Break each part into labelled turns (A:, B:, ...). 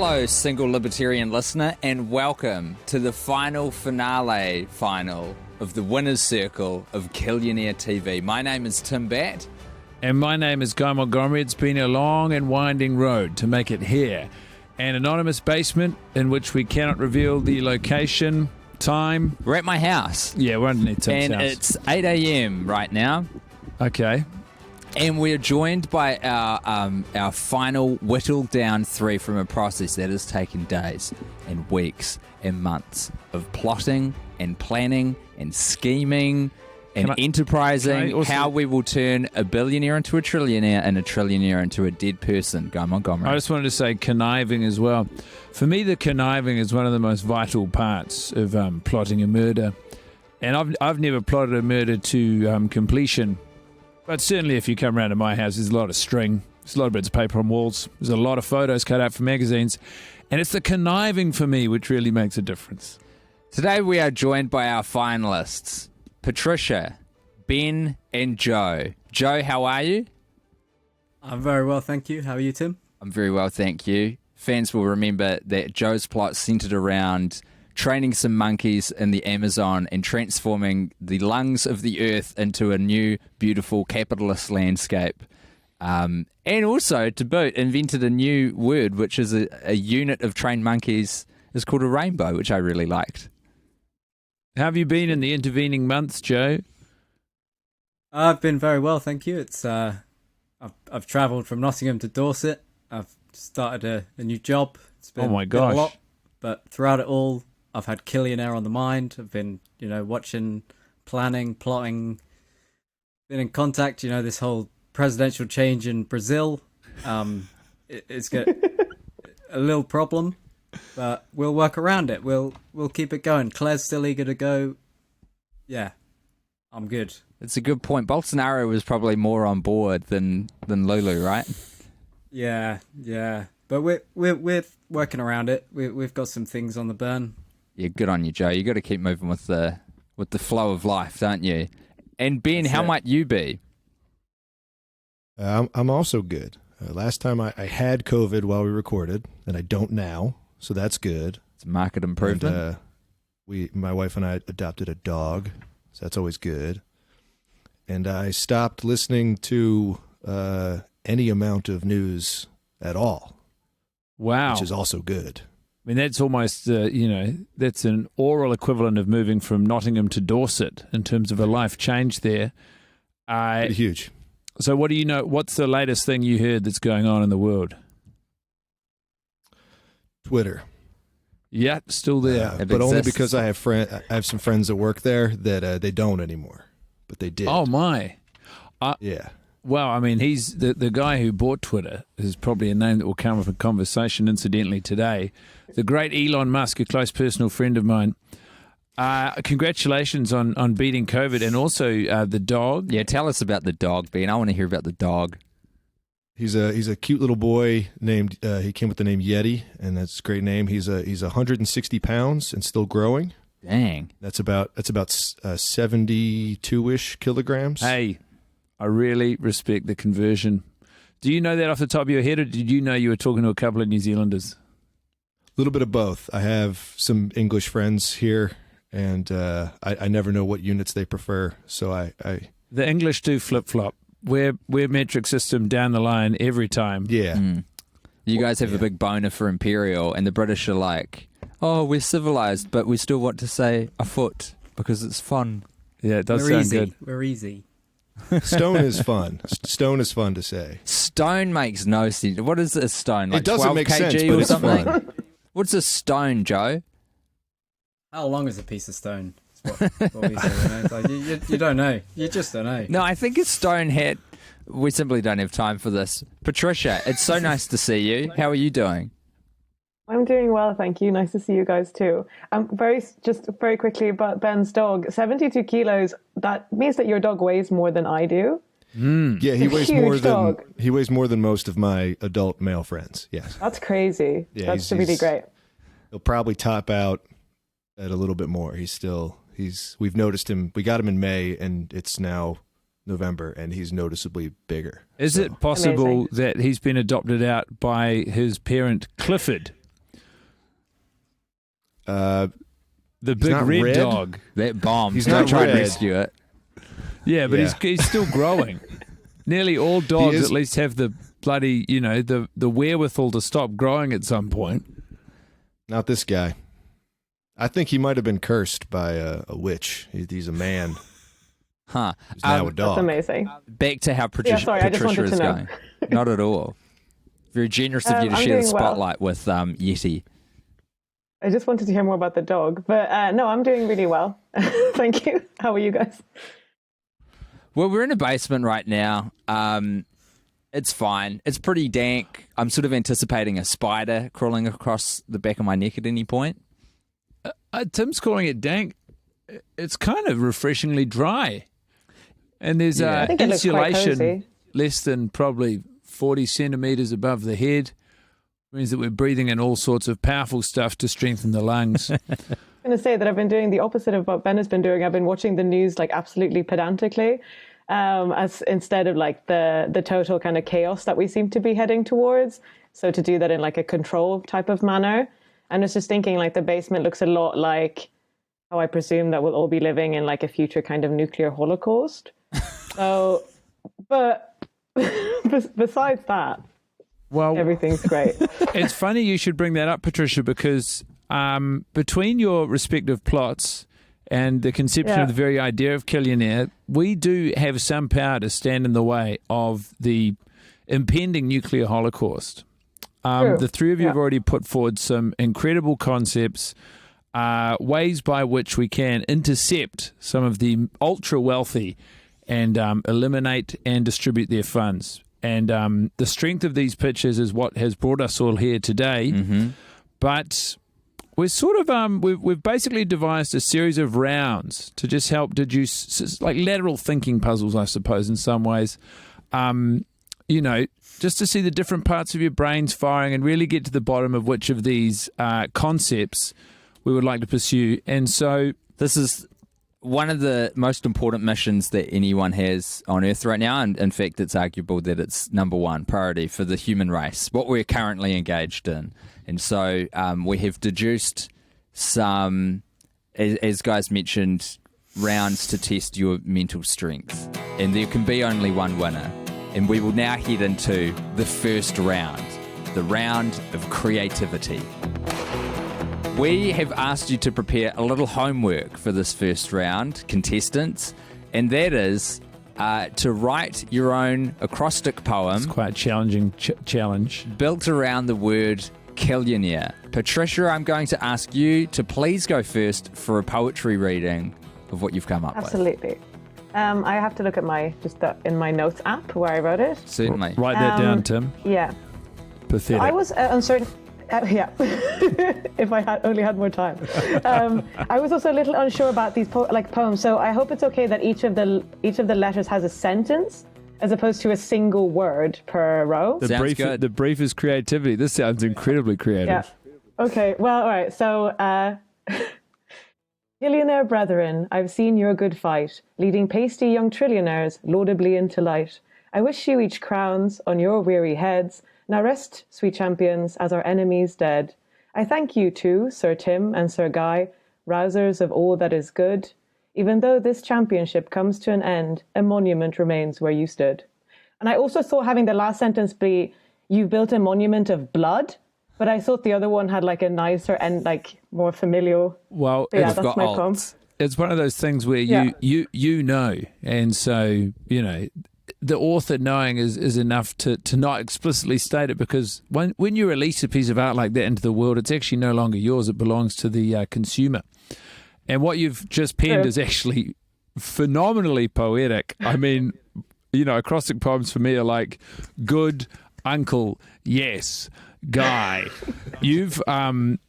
A: Hello, single libertarian listener, and welcome to the final of the winner's circle of Killionaire TV. My name is Tim Batt.
B: And my name is Guy Montgomery. It's been a long and winding road to make it here. An anonymous basement in which we cannot reveal the location, time.
A: We're at my house.
B: Yeah, we're underneath Tim's
A: and
B: house.
A: It's 8 a.m. right now.
B: Okay.
A: And we're joined by our final whittled down three from a process that has taken days and weeks and months of plotting and planning and scheming and enterprising how we will turn a billionaire into a trillionaire and a trillionaire into a dead person. Guy Montgomery.
B: I just wanted to say conniving as well. For me, the conniving is one of the most vital parts of plotting a murder. And I've never plotted a murder to completion. But certainly if you come around to my house, there's a lot of string. There's a lot of bits of paper on walls. There's a lot of photos cut out for magazines. And it's the conniving for me which really makes a difference.
A: Today we are joined by our finalists, Patricia, Ben, and Joe. Joe, how are you?
C: I'm very well, thank you. How are you, Tim?
A: I'm very well, thank you. Fans will remember that Joe's plot centered around training some monkeys in the Amazon and transforming the lungs of the earth into a new, beautiful capitalist landscape. And also, to boot, invented a new word, which is a unit of trained monkeys, is called a rainbow, which I really liked.
B: How have you been in the intervening months, Joe?
C: I've been very well, thank you. It's I've travelled from Nottingham to Dorset. I've started a new job. It's been,
B: oh my
C: been a
B: gosh!
C: lot, but throughout it all, I've had Killionaire on the mind. I've been, watching, planning, plotting, been in contact. This whole presidential change in Brazil. It's got a little problem, but we'll work around it. We'll keep it going. Claire's still eager to go. Yeah, I'm good.
A: It's a good point. Bolsonaro was probably more on board than Lulu, right?
C: Yeah. But we're working around it. We've got some things on the burn.
A: Yeah, good on you, Joe. You got to keep moving with the flow of life, don't you? And Ben, how might you be?
D: I'm also good. Last time I had COVID while we recorded, and I don't now, so that's good.
A: It's a market improvement.
D: And, my wife and I adopted a dog, so that's always good. And I stopped listening to any amount of news at all.
B: Wow.
D: Which is also good.
B: I mean, that's almost, that's an oral equivalent of moving from Nottingham to Dorset in terms of a life change there.
D: Pretty huge.
B: So what do you know? What's the latest thing you heard that's going on in the world?
D: Twitter.
B: Yeah, still there.
D: But only because I have some friends that work there that they don't anymore, but they did.
B: Oh, my.
D: Yeah.
B: Well, I mean, he's the guy who bought Twitter is probably a name that will come up in conversation, incidentally, today. The great Elon Musk, a close personal friend of mine. Congratulations on beating COVID and also the dog.
A: Yeah, tell us about the dog, Ben. I want to hear about the dog.
D: He's a cute little boy named. He came with the name Yeti, and that's a great name. He's 160 pounds and still growing.
A: Dang.
D: That's about 72-ish kilograms.
B: Hey. I really respect the conversion. Do you know that off the top of your head, or did you know you were talking to a couple of New Zealanders?
D: A little bit of both. I have some English friends here, and I never know what units they prefer. So I
B: the English do flip-flop. We're metric system down the line every time.
D: Yeah.
A: You guys have a big boner for imperial, and the British are like, oh, we're civilized, but we still want to say afoot because it's fun.
B: Yeah, it does sound good.
C: We're easy.
D: Stone is fun. Stone is fun to say.
A: Stone makes no sense. What is a stone? Like
D: it doesn't
A: 12
D: make
A: kg
D: sense,
A: or
D: but it's
A: something?
D: fun.
A: What's a stone, Joe?
C: How long is a piece of stone? That's what we say. It's like, you don't know. You just don't know.
A: No, I think a stone hat. We simply don't have time for this. Patricia, it's so nice to see you. How are you doing?
E: I'm doing well, thank you. Nice to see you guys too. Very quickly about Ben's dog. 72 kilos. That means that your dog weighs more than I do.
D: Yeah, he weighs more than most of my adult male friends. Yes,
E: that's crazy.
D: Yeah,
E: that's really great.
D: He'll probably top out at a little bit more. We've noticed him. We got him in May, and it's now November, and he's noticeably bigger.
B: Is it possible that he's been adopted out by his parent Clifford? The
D: He's
B: big
D: not
B: red
D: red.
B: dog.
A: That bomb.
D: He's
A: Don't
D: not
A: try and
D: red.
A: rescue it.
B: Yeah, but
D: Yeah.
B: he's still growing. Nearly all dogs
D: is-
B: at least have the bloody, the wherewithal to stop growing at some point.
D: Not this guy. I think he might have been cursed by a witch. He's a man.
A: Huh.
D: He's now a
E: That's
D: dog.
E: amazing.
A: Back to how
E: sorry, I just
A: Patricia
E: wanted
A: is
E: to know.
A: going. Not at all. Very generous of you to
E: I'm
A: share the
E: doing well.
A: spotlight with Yeti.
E: I just wanted to hear more about the dog. But no, I'm doing really well. Thank you. How are you guys?
A: Well, we're in a basement right now. It's fine. It's pretty dank. I'm sort of anticipating a spider crawling across the back of my neck at any point.
B: Tim's calling it dank. It's kind of refreshingly dry. And there's
A: Yeah.
E: I think it looks quite
B: insulation
E: cozy.
B: less than probably 40 centimeters above the head. Means that we're breathing in all sorts of powerful stuff to strengthen the lungs.
E: I'm going to say that I've been doing the opposite of what Ben has been doing. I've been watching the news like absolutely pedantically, as instead of like the total kind of chaos that we seem to be heading towards. So to do that in like a control type of manner. And I was just thinking like the basement looks a lot like how I presume that we'll all be living in like a future kind of nuclear holocaust. So, but besides that,
B: Well,
E: everything's great.
B: it's funny you should bring that up, Patricia, because between your respective plots and the conception
E: Yeah.
B: of the very idea of Killionaire, we do have some power to stand in the way of the impending nuclear holocaust.
E: True.
B: The three of you have
E: Yeah.
B: already put forward some incredible concepts, ways by which we can intercept some of the ultra wealthy and eliminate and distribute their funds. And the strength of these pitches is what has brought us all here today.
A: Mm-hmm.
B: But we're sort of we've basically devised a series of rounds to just help deduce, like lateral thinking puzzles, I suppose, in some ways. Just to see the different parts of your brains firing and really get to the bottom of which of these concepts we would like to pursue. And so
A: This is one of the most important missions that anyone has on Earth right now, and in fact it's arguable that it's number one priority for the human race, what we're currently engaged in. And so we have deduced some, as guys mentioned, rounds to test your mental strength, and there can be only one winner. And we will now head into the first round, the round of creativity. We have asked you to prepare a little homework for this first round, contestants, and that is to write your own acrostic poem
B: it's quite a challenging challenge.
A: built around the word Killionaire. Patricia, I'm going to ask you to please go first for a poetry reading of what you've come up with.
E: Absolutely. I have to look at in my notes app where I wrote it.
A: Certainly.
B: Write that down, Tim.
E: Yeah.
B: Pathetic.
E: I was uncertain. Yeah, if I had only had more time. I was also a little unsure about these poems, so I hope it's okay that each of the letters has a sentence as opposed to a single word per row.
A: Sounds good.
B: The brief is creativity. This sounds incredibly creative.
E: Yeah. Okay. Well, all right. So, Killionaire brethren, I've seen your good fight, leading pasty young trillionaires laudably into light. I wish you each crowns on your weary heads. Now rest, sweet champions, as our enemies dead. I thank you too, Sir Tim and Sir Guy, rousers of all that is good. Even though this championship comes to an end, a monument remains where you stood. And I also thought having the last sentence be, you built a monument of blood, but I thought the other one had like a nicer and like more familial.
B: Well,
E: So yeah,
A: We've
E: that's
A: got
E: my
A: alt.
E: poem.
B: it's one of those things where
E: Yeah.
B: you know, and so the author knowing is enough to not explicitly state it, because when you release a piece of art like that into the world, it's actually no longer yours; it belongs to the consumer. And what you've just penned
E: True.
B: is actually phenomenally poetic. I mean, acrostic poems for me are like good uncle, yes. Guy, you've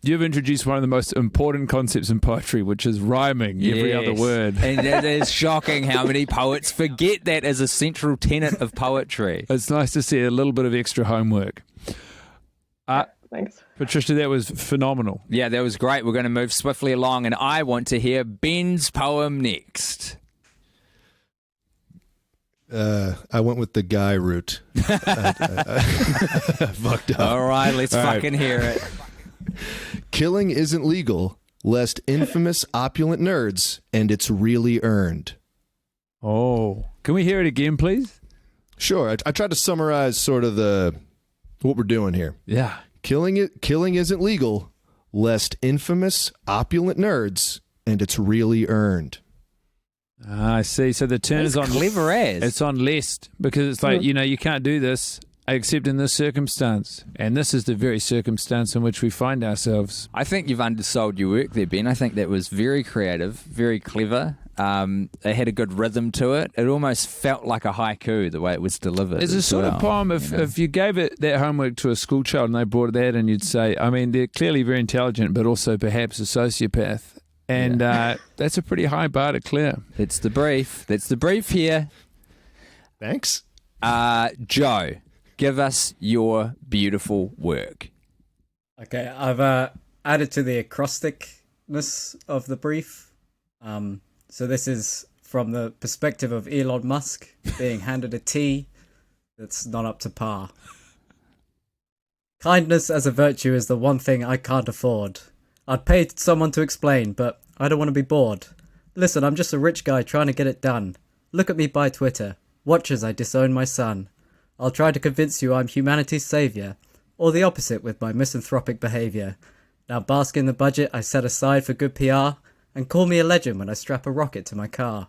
B: introduced one of the most important concepts in poetry, which is rhyming every other
A: Yes.
B: word.
A: And it is shocking how many poets forget that as a central tenet of poetry.
B: It's nice to see a little bit of extra homework.
E: Thanks.
B: Patricia, that was phenomenal.
A: Yeah, that was great. We're going to move swiftly along, and I want to hear Ben's poem next.
D: I went with the guy route. I fucked up.
A: All right, let's
D: All right.
A: fucking hear it.
D: Killing isn't legal, lest infamous opulent nerds, and it's really earned.
B: Oh, can we hear it again, please?
D: Sure. I tried to summarize sort of what we're doing here.
B: Yeah.
D: Killing isn't legal, lest infamous opulent nerds, and it's really earned.
B: I see. So the turn is on
A: clever as.
B: It's on lest because it's like, you can't do this except in this circumstance. And this is the very circumstance in which we find ourselves.
A: I think you've undersold your work there, Ben. I think that was very creative, very clever. It had a good rhythm to it. It almost felt like a haiku, the way it was delivered.
B: It's a sort of poem, if you gave it that homework to a school child and they brought that and you'd say, I mean, they're clearly very intelligent, but also perhaps a sociopath. And that's a pretty high bar to clear.
A: That's the brief. That's the brief here.
D: Thanks.
A: Joe, give us your beautiful work.
C: Okay, I've added to the acrosticness of the brief. So this is from the perspective of Elon Musk being handed a tea that's not up to par. Kindness as a virtue is the one thing I can't afford. I'd pay someone to explain, but I don't want to be bored. Listen, I'm just a rich guy trying to get it done. Look at me by Twitter. Watch as I disown my son. I'll try to convince you I'm humanity's saviour, or the opposite with my misanthropic behaviour. Now bask in the budget I set aside for good PR, and call me a legend when I strap a rocket to my car.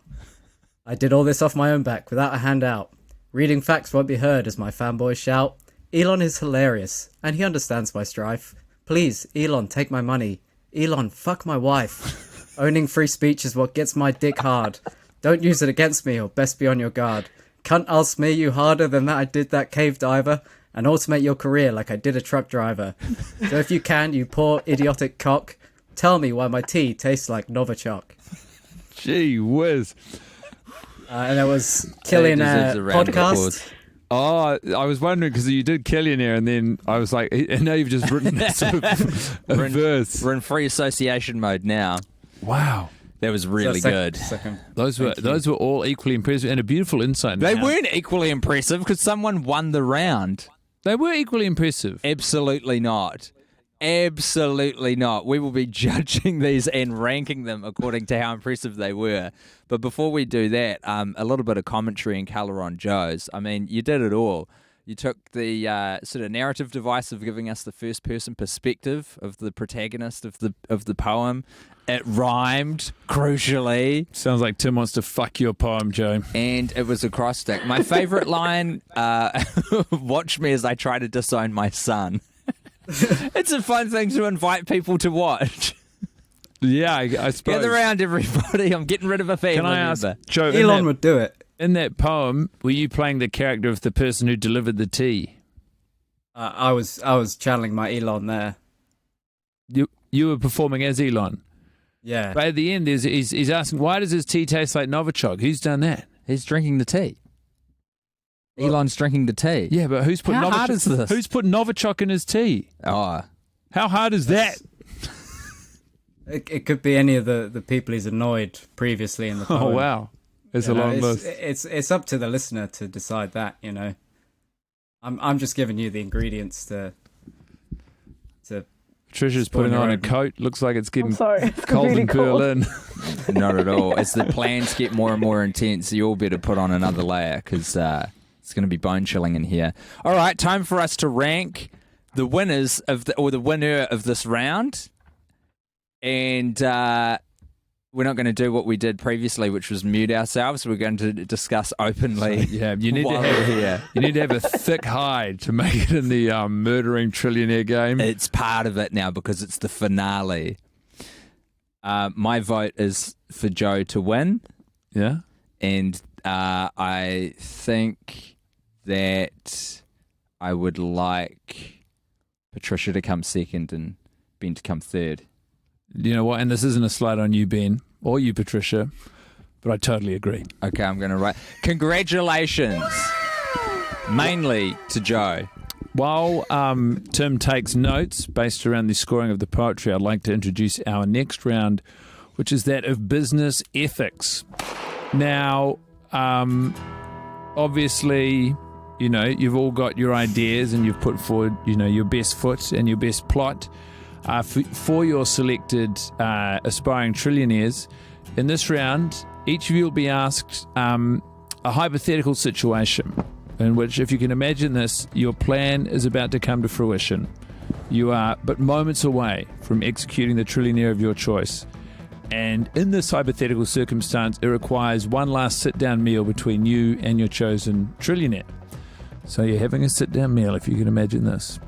C: I did all this off my own back without a handout. Reading facts won't be heard as my fanboys shout. Elon is hilarious, and he understands my strife. Please, Elon, take my money. Elon, fuck my wife. Owning free speech is what gets my dick hard. Don't use it against me or best be on your guard. Cunt, I'll smear you harder than that I did that cave diver and automate your career like I did a truck driver. So if you can, you poor idiotic cock, tell me why my tea tastes like Novichok.
B: Gee whiz.
C: And there was Killionaire podcast.
B: Oh, I was wondering because you did Killionaire and then I was like, and now you've just written sort of a verse.
A: We're in free association mode now.
B: Wow.
A: That was really good.
B: Those were all equally impressive and a beautiful insight.
A: They weren't equally impressive because someone won the round.
B: They were equally impressive.
A: Absolutely not. Absolutely not. We will be judging these and ranking them according to how impressive they were. But before we do that, a little bit of commentary and colour on Joe's. I mean, you did it all. You took the sort of narrative device of giving us the first-person perspective of the protagonist of the poem. It rhymed, crucially.
B: Sounds like Tim wants to fuck your poem, Joe.
A: And it was acrostic. My favourite line, watch me as I try to disown my son. It's a fun thing to invite people to watch.
B: Yeah, I suppose.
A: Gather around, everybody. I'm getting rid of a family
B: Can I ask,
A: member.
B: Joe,
C: Elon would do it.
B: In that poem, were you playing the character of the person who delivered the tea?
C: I was channeling my Elon there.
B: You were performing as Elon.
C: Yeah.
B: But at the end, he's asking, why does his tea taste like Novichok? Who's done that?
A: He's drinking the tea. Elon's drinking the tea.
B: Yeah, but who's put
A: How
B: Novichok?
A: hard is this?
B: Who's put Novichok in his tea?
A: Oh,
B: how hard is that?
C: It could be any of the people he's annoyed previously in the poem.
B: Oh wow, it's a long list.
C: It's up to the listener to decide that. I'm just giving you the ingredients to.
B: Patricia's putting on a coat. Looks like it's getting
E: It's
B: cold
E: really
B: in Berlin.
A: not at all. As the plans get more and more intense, you all better put on another layer because it's going to be bone chilling in here. All right, time for us to rank the winners the winner of this round, and we're not going to do what we did previously, which was mute ourselves. We're going to discuss openly.
B: Yeah, you need
A: while
B: to
A: we're here.
B: You need to have a thick hide to make it in the murdering trillionaire game.
A: It's part of it now because it's the finale. My vote is for Joe to win.
B: Yeah,
A: and I think that I would like Patricia to come second and Ben to come third.
B: You know what? And this isn't a slight on you, Ben, or you, Patricia, but I totally agree.
A: Okay, I'm going to write. Congratulations, mainly to Joe.
B: While Tim takes notes based around the scoring of the poetry, I'd like to introduce our next round, which is that of business ethics. Now, obviously, you've all got your ideas and you've put forward, your best foot and your best plot. for your selected aspiring trillionaires. In this round, each of you will be asked a hypothetical situation in which, if you can imagine this, your plan is about to come to fruition. You are but moments away from executing the trillionaire of your choice. And in this hypothetical circumstance, it requires one last sit-down meal between you and your chosen trillionaire. So you're having a sit-down meal, if you can imagine this.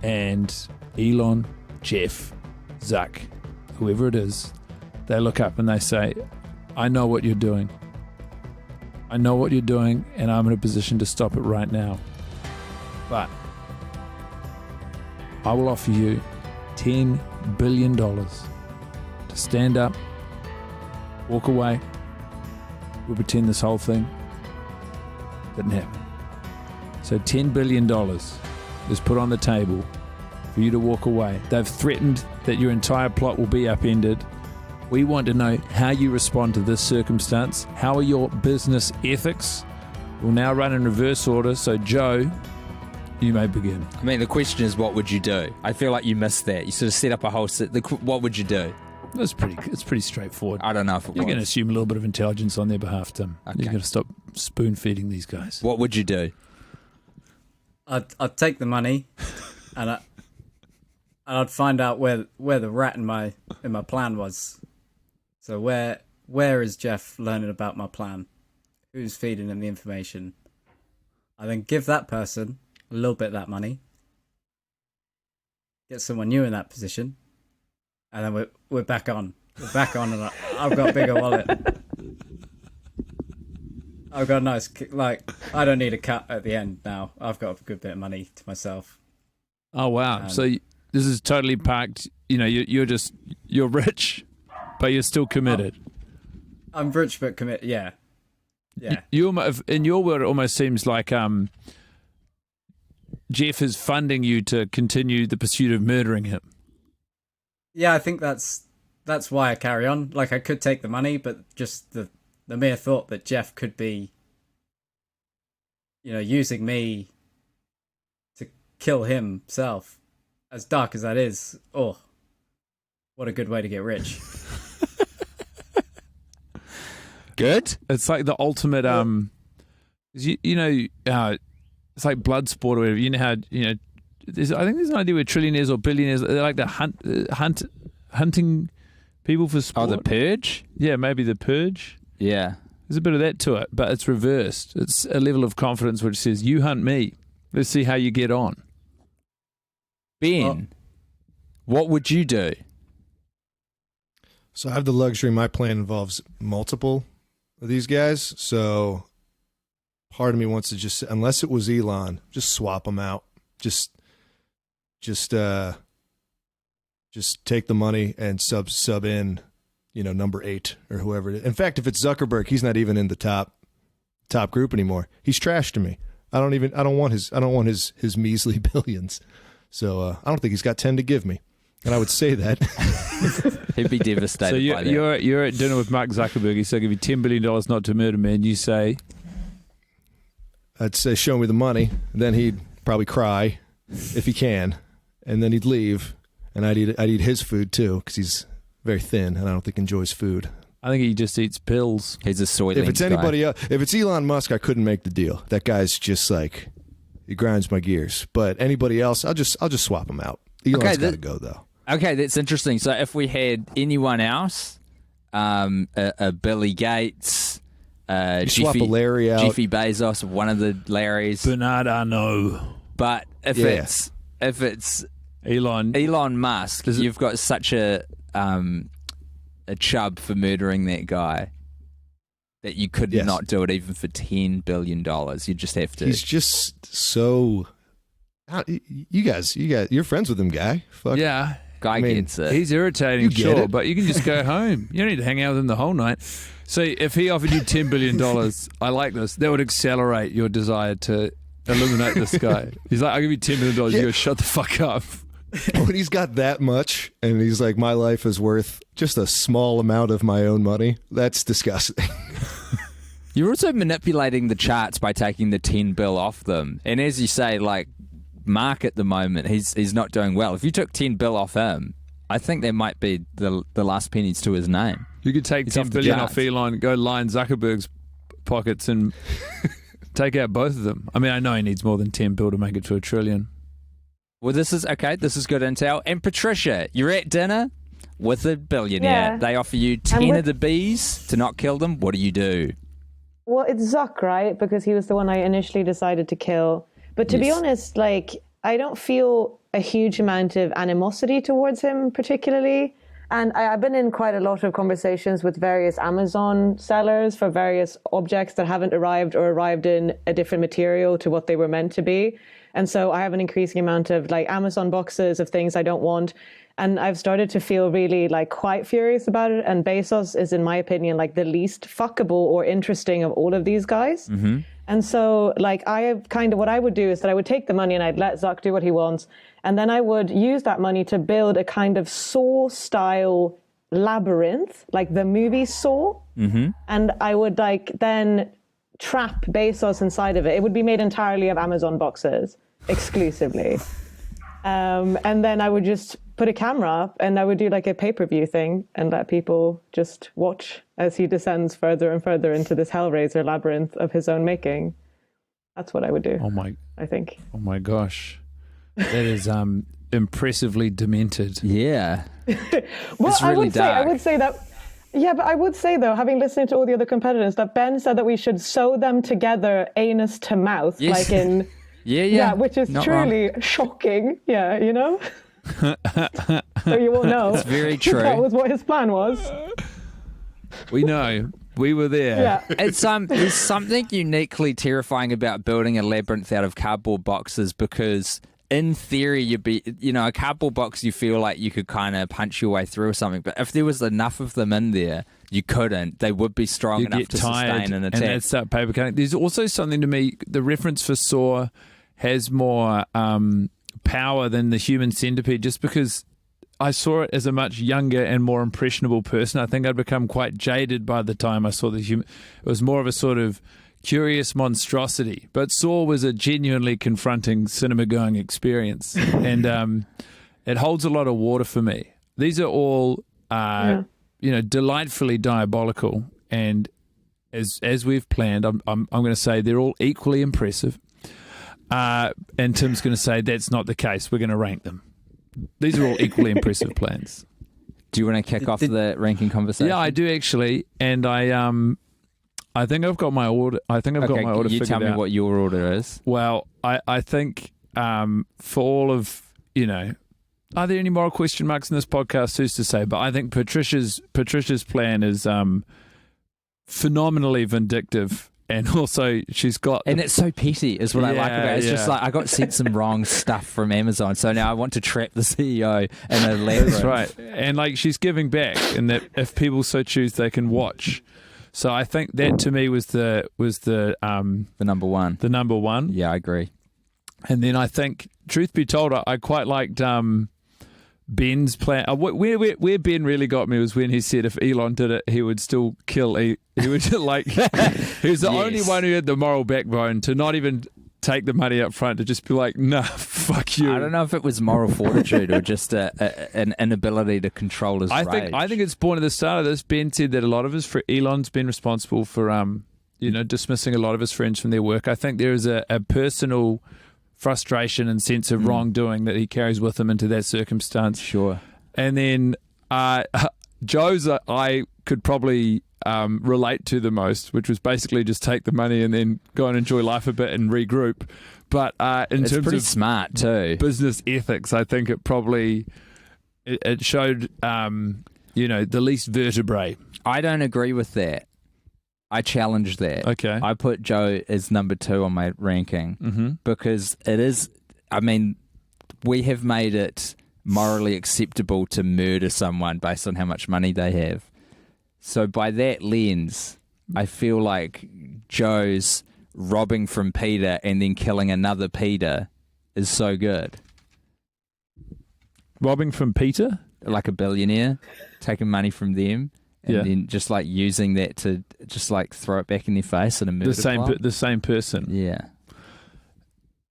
B: And Elon, Jeff, Zuck, whoever it is, they look up and they say, I know what you're doing. I know what you're doing, and I'm in a position to stop it right now. But I will offer you $10 billion to stand up, walk away. We'll pretend this whole thing didn't happen. So $10 billion is put on the table for you to walk away. They've threatened that your entire plot will be upended. We want to know how you respond to this circumstance. How are your business ethics? We'll now run in reverse order. So, Joe, you may begin.
A: I mean, the question is, what would you do? I feel like you missed that. You sort of set up a whole what would you do?
B: It's pretty straightforward.
A: I don't know if it
B: You're
A: was.
B: going to assume a little bit of intelligence on their behalf, Tim.
A: Okay.
B: You're going to stop spoon-feeding these guys.
A: What would you do?
C: I'd take the money, and I'd find out where the rat in my plan was. So where is Jeff learning about my plan? Who's feeding him the information? I then give that person a little bit of that money, get someone new in that position, and then we're back on. We're back on, and I've got a bigger wallet. I've got a nice, I don't need a cut at the end now. I've got a good bit of money to myself.
B: Oh, wow. So this is totally parked. You know, you're rich, but you're still committed.
C: I'm rich but committed, yeah. Yeah.
B: In your world, it almost seems like Jeff is funding you to continue the pursuit of murdering him.
C: Yeah, I think that's why I carry on. Like, I could take the money, but just the mere thought that Jeff could be, using me to kill himself, as dark as that is, oh, what a good way to get rich.
A: Good.
B: It's like the ultimate, it's like blood sport or whatever. You know how, I think there's an idea where trillionaires or billionaires, they like to hunting people for sport.
A: Oh, the Purge?
B: Yeah, maybe the Purge.
A: Yeah.
B: There's a bit of that to it, but it's reversed. It's a level of confidence which says, you hunt me. Let's see how you get on.
A: Ben, what would you do?
D: So I have the luxury. My plan involves multiple of these guys. So part of me wants to just, unless it was Elon, just swap them out. Just take the money and sub in, number 8 or whoever it is. In fact, if it's Zuckerberg, he's not even in the top group anymore. He's trash to me. I don't want his measly billions. So I don't think he's got 10 to give me. And I would say that.
A: He'd be devastated by that.
B: So you're at dinner with Mark Zuckerberg. He said, give you $10 billion not to murder me. And you say?
D: I'd say, show me the money. Then he'd probably cry if he can. And then he'd leave. And I'd eat his food too, because he's very thin and I don't think enjoys food.
B: I think he just eats pills.
A: He's a soy.
D: If it's anybody else, if it's Elon Musk, I couldn't make the deal. That guy's just like, he grinds my gears. But anybody else, I'll just swap him out. Elon's got to go though.
A: Okay, that's interesting. So if we had anyone else, a Billy Gates,
D: swap a Larry out,
A: Jeffy Bezos, one of the Larrys,
B: Bernard Arnault.
A: But if it's Elon Musk, you've got such a chub for murdering that guy that you could not do it even for $10 billion. You just have to.
D: He's just so. You guys, you're friends with him, Guy. Fuck.
B: Yeah.
A: Guy gets it.
B: He's irritating, sure,
D: it.
B: but you can just go home. You don't need to hang out with him the whole night. So if he offered you $10 billion, I like this, that would accelerate your desire to eliminate this guy. He's like, I'll give you $10 million, you go shut the fuck up.
D: When he's got that much and he's like, my life is worth just a small amount of my own money, that's disgusting.
A: You're also manipulating the charts by taking the 10 bill off them. And as you say, like, Mark at the moment, he's not doing well. If you took 10 bill off him, I think that might be the last pennies to his name.
B: You could take 10 billion off Elon, go line Zuckerberg's pockets and take out both of them. I mean, I know he needs more than 10 bill to make it to $1 trillion.
A: Well, this is good intel. And Patricia, you're at dinner with a billionaire.
E: Yeah.
A: They offer you 10 of the bees to not kill them. What do you do?
E: Well, it's Zuck, right? Because he was the one I initially decided to kill. But to be honest, like, I don't feel a huge amount of animosity towards him particularly. And I've been in quite a lot of conversations with various Amazon sellers for various objects that haven't arrived or arrived in a different material to what they were meant to be. And so I have an increasing amount of like Amazon boxes of things I don't want. And I've started to feel really like quite furious about it. And Bezos is, in my opinion, like the least fuckable or interesting of all of these guys.
A: Mm-hmm.
E: And so like what I would do is that I would take the money and I'd let Zuck do what he wants. And then I would use that money to build a kind of Saw style labyrinth, like the movie Saw.
A: Mm-hmm.
E: And I would like then trap Bezos inside of it. It would be made entirely of Amazon boxes exclusively. And then I would just put a camera up and I would do like a pay-per-view thing and let people just watch as he descends further and further into this Hellraiser labyrinth of his own making. That's what I would do. I think.
B: Oh my gosh. That is impressively demented.
A: Yeah.
E: Well,
A: it's really dark.
E: I would say that. Yeah, but I would say, though, having listened to all the other competitors, that Ben said that we should sew them together anus to mouth,
A: Yes.
E: like in...
A: Yeah.
E: which is
A: Not
E: truly shocking. Yeah, you know? So you all know.
A: It's very true.
E: That was what his plan was.
B: We know. We were there.
E: Yeah.
A: It's there's something uniquely terrifying about building a labyrinth out of cardboard boxes because in theory you'd be, a cardboard box you feel like you could kind of punch your way through or something, but if there was enough of them in there, you couldn't. They would be strong
B: You
A: enough
B: get
A: to
B: tired
A: sustain an attack.
B: and they'd start paper cutting. There's also something to me, the reference for Saw has more power than the human centipede just because I saw it as a much younger and more impressionable person. I think I'd become quite jaded by the time I saw the human. It was more of a sort of curious monstrosity. But Saw was a genuinely confronting cinema-going experience. And it holds a lot of water for me. These are all, delightfully diabolical. And as we've planned, I'm going to say they're all equally impressive. And Tim's going to say that's not the case. We're going to rank them. These are all equally impressive plans.
A: Do you want to kick off the ranking conversation?
B: Yeah, I do actually, and I think I've got my order. I think I've got my order figured out.
A: You tell me what your order is.
B: Well, I think for all of are there any moral question marks in this podcast? Who's to say? But I think Patricia's plan is phenomenally vindictive. And also, she's got...
A: And it's so petty is what I like about it. It's just like, I got sent some wrong stuff from Amazon, so now I want to trap the CEO in a labyrinth.
B: That's right. And, she's giving back, and that if people so choose, they can watch. So I think that, to me, was the
A: number one.
B: The number one.
A: Yeah, I agree.
B: And then I think, truth be told, I quite liked... Ben's plan. Where Ben really got me was when he said if Elon did it, he would still kill. He would he was the only one who had the moral backbone to not even take the money up front, to just be like, nah, fuck you.
A: I don't know if it was moral fortitude or just an inability to control his rage.
B: I think it's born at the start of this. Ben said that a lot of Elon's been responsible for dismissing a lot of his friends from their work. I think there is a personal frustration and sense of wrongdoing that he carries with him into that circumstance.
A: Sure.
B: And then Joe's I could probably relate to the most, which was basically just take the money and then go and enjoy life a bit and regroup. But in terms
A: pretty
B: of
A: smart too.
B: Business ethics, I think it probably it showed the least vertebrae.
A: I don't agree with that. I challenge that.
B: Okay.
A: I put Joe as number 2 on my ranking because it is, we have made it morally acceptable to murder someone based on how much money they have. So by that lens, I feel like Joe's robbing from Peter and then killing another Peter is so good.
B: Robbing from Peter?
A: Like a billionaire, taking money from them. And then just using that to just throw it back in their face in a murder plot.
B: The same person.
A: Yeah.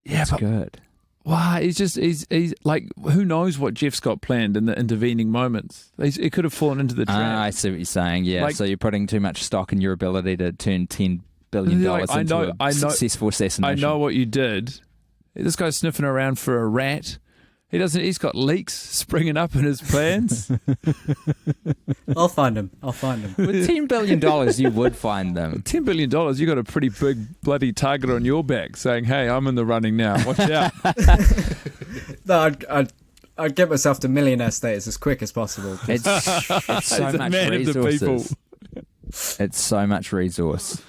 A: Yeah, it's good.
B: wow, he's like, who knows what Jeff's got planned in the intervening moments? He could have fallen into the trap.
A: I see what you're saying. Yeah,
B: Like-
A: so you're putting too much stock in your ability to turn $10 billion
B: Like,
A: into a successful assassination.
B: I know what you did. This guy's sniffing around for a rat. He's got leaks springing up in his plans.
C: I'll find him.
A: With $10 billion, you would find them.
B: $10 billion, you got a pretty big bloody target on your back saying, hey, I'm in the running now. Watch out.
C: No, I'd get myself to millionaire status as quick as possible.
A: It's so
B: He's a
A: much
B: man of the
A: resources. It's so much resource.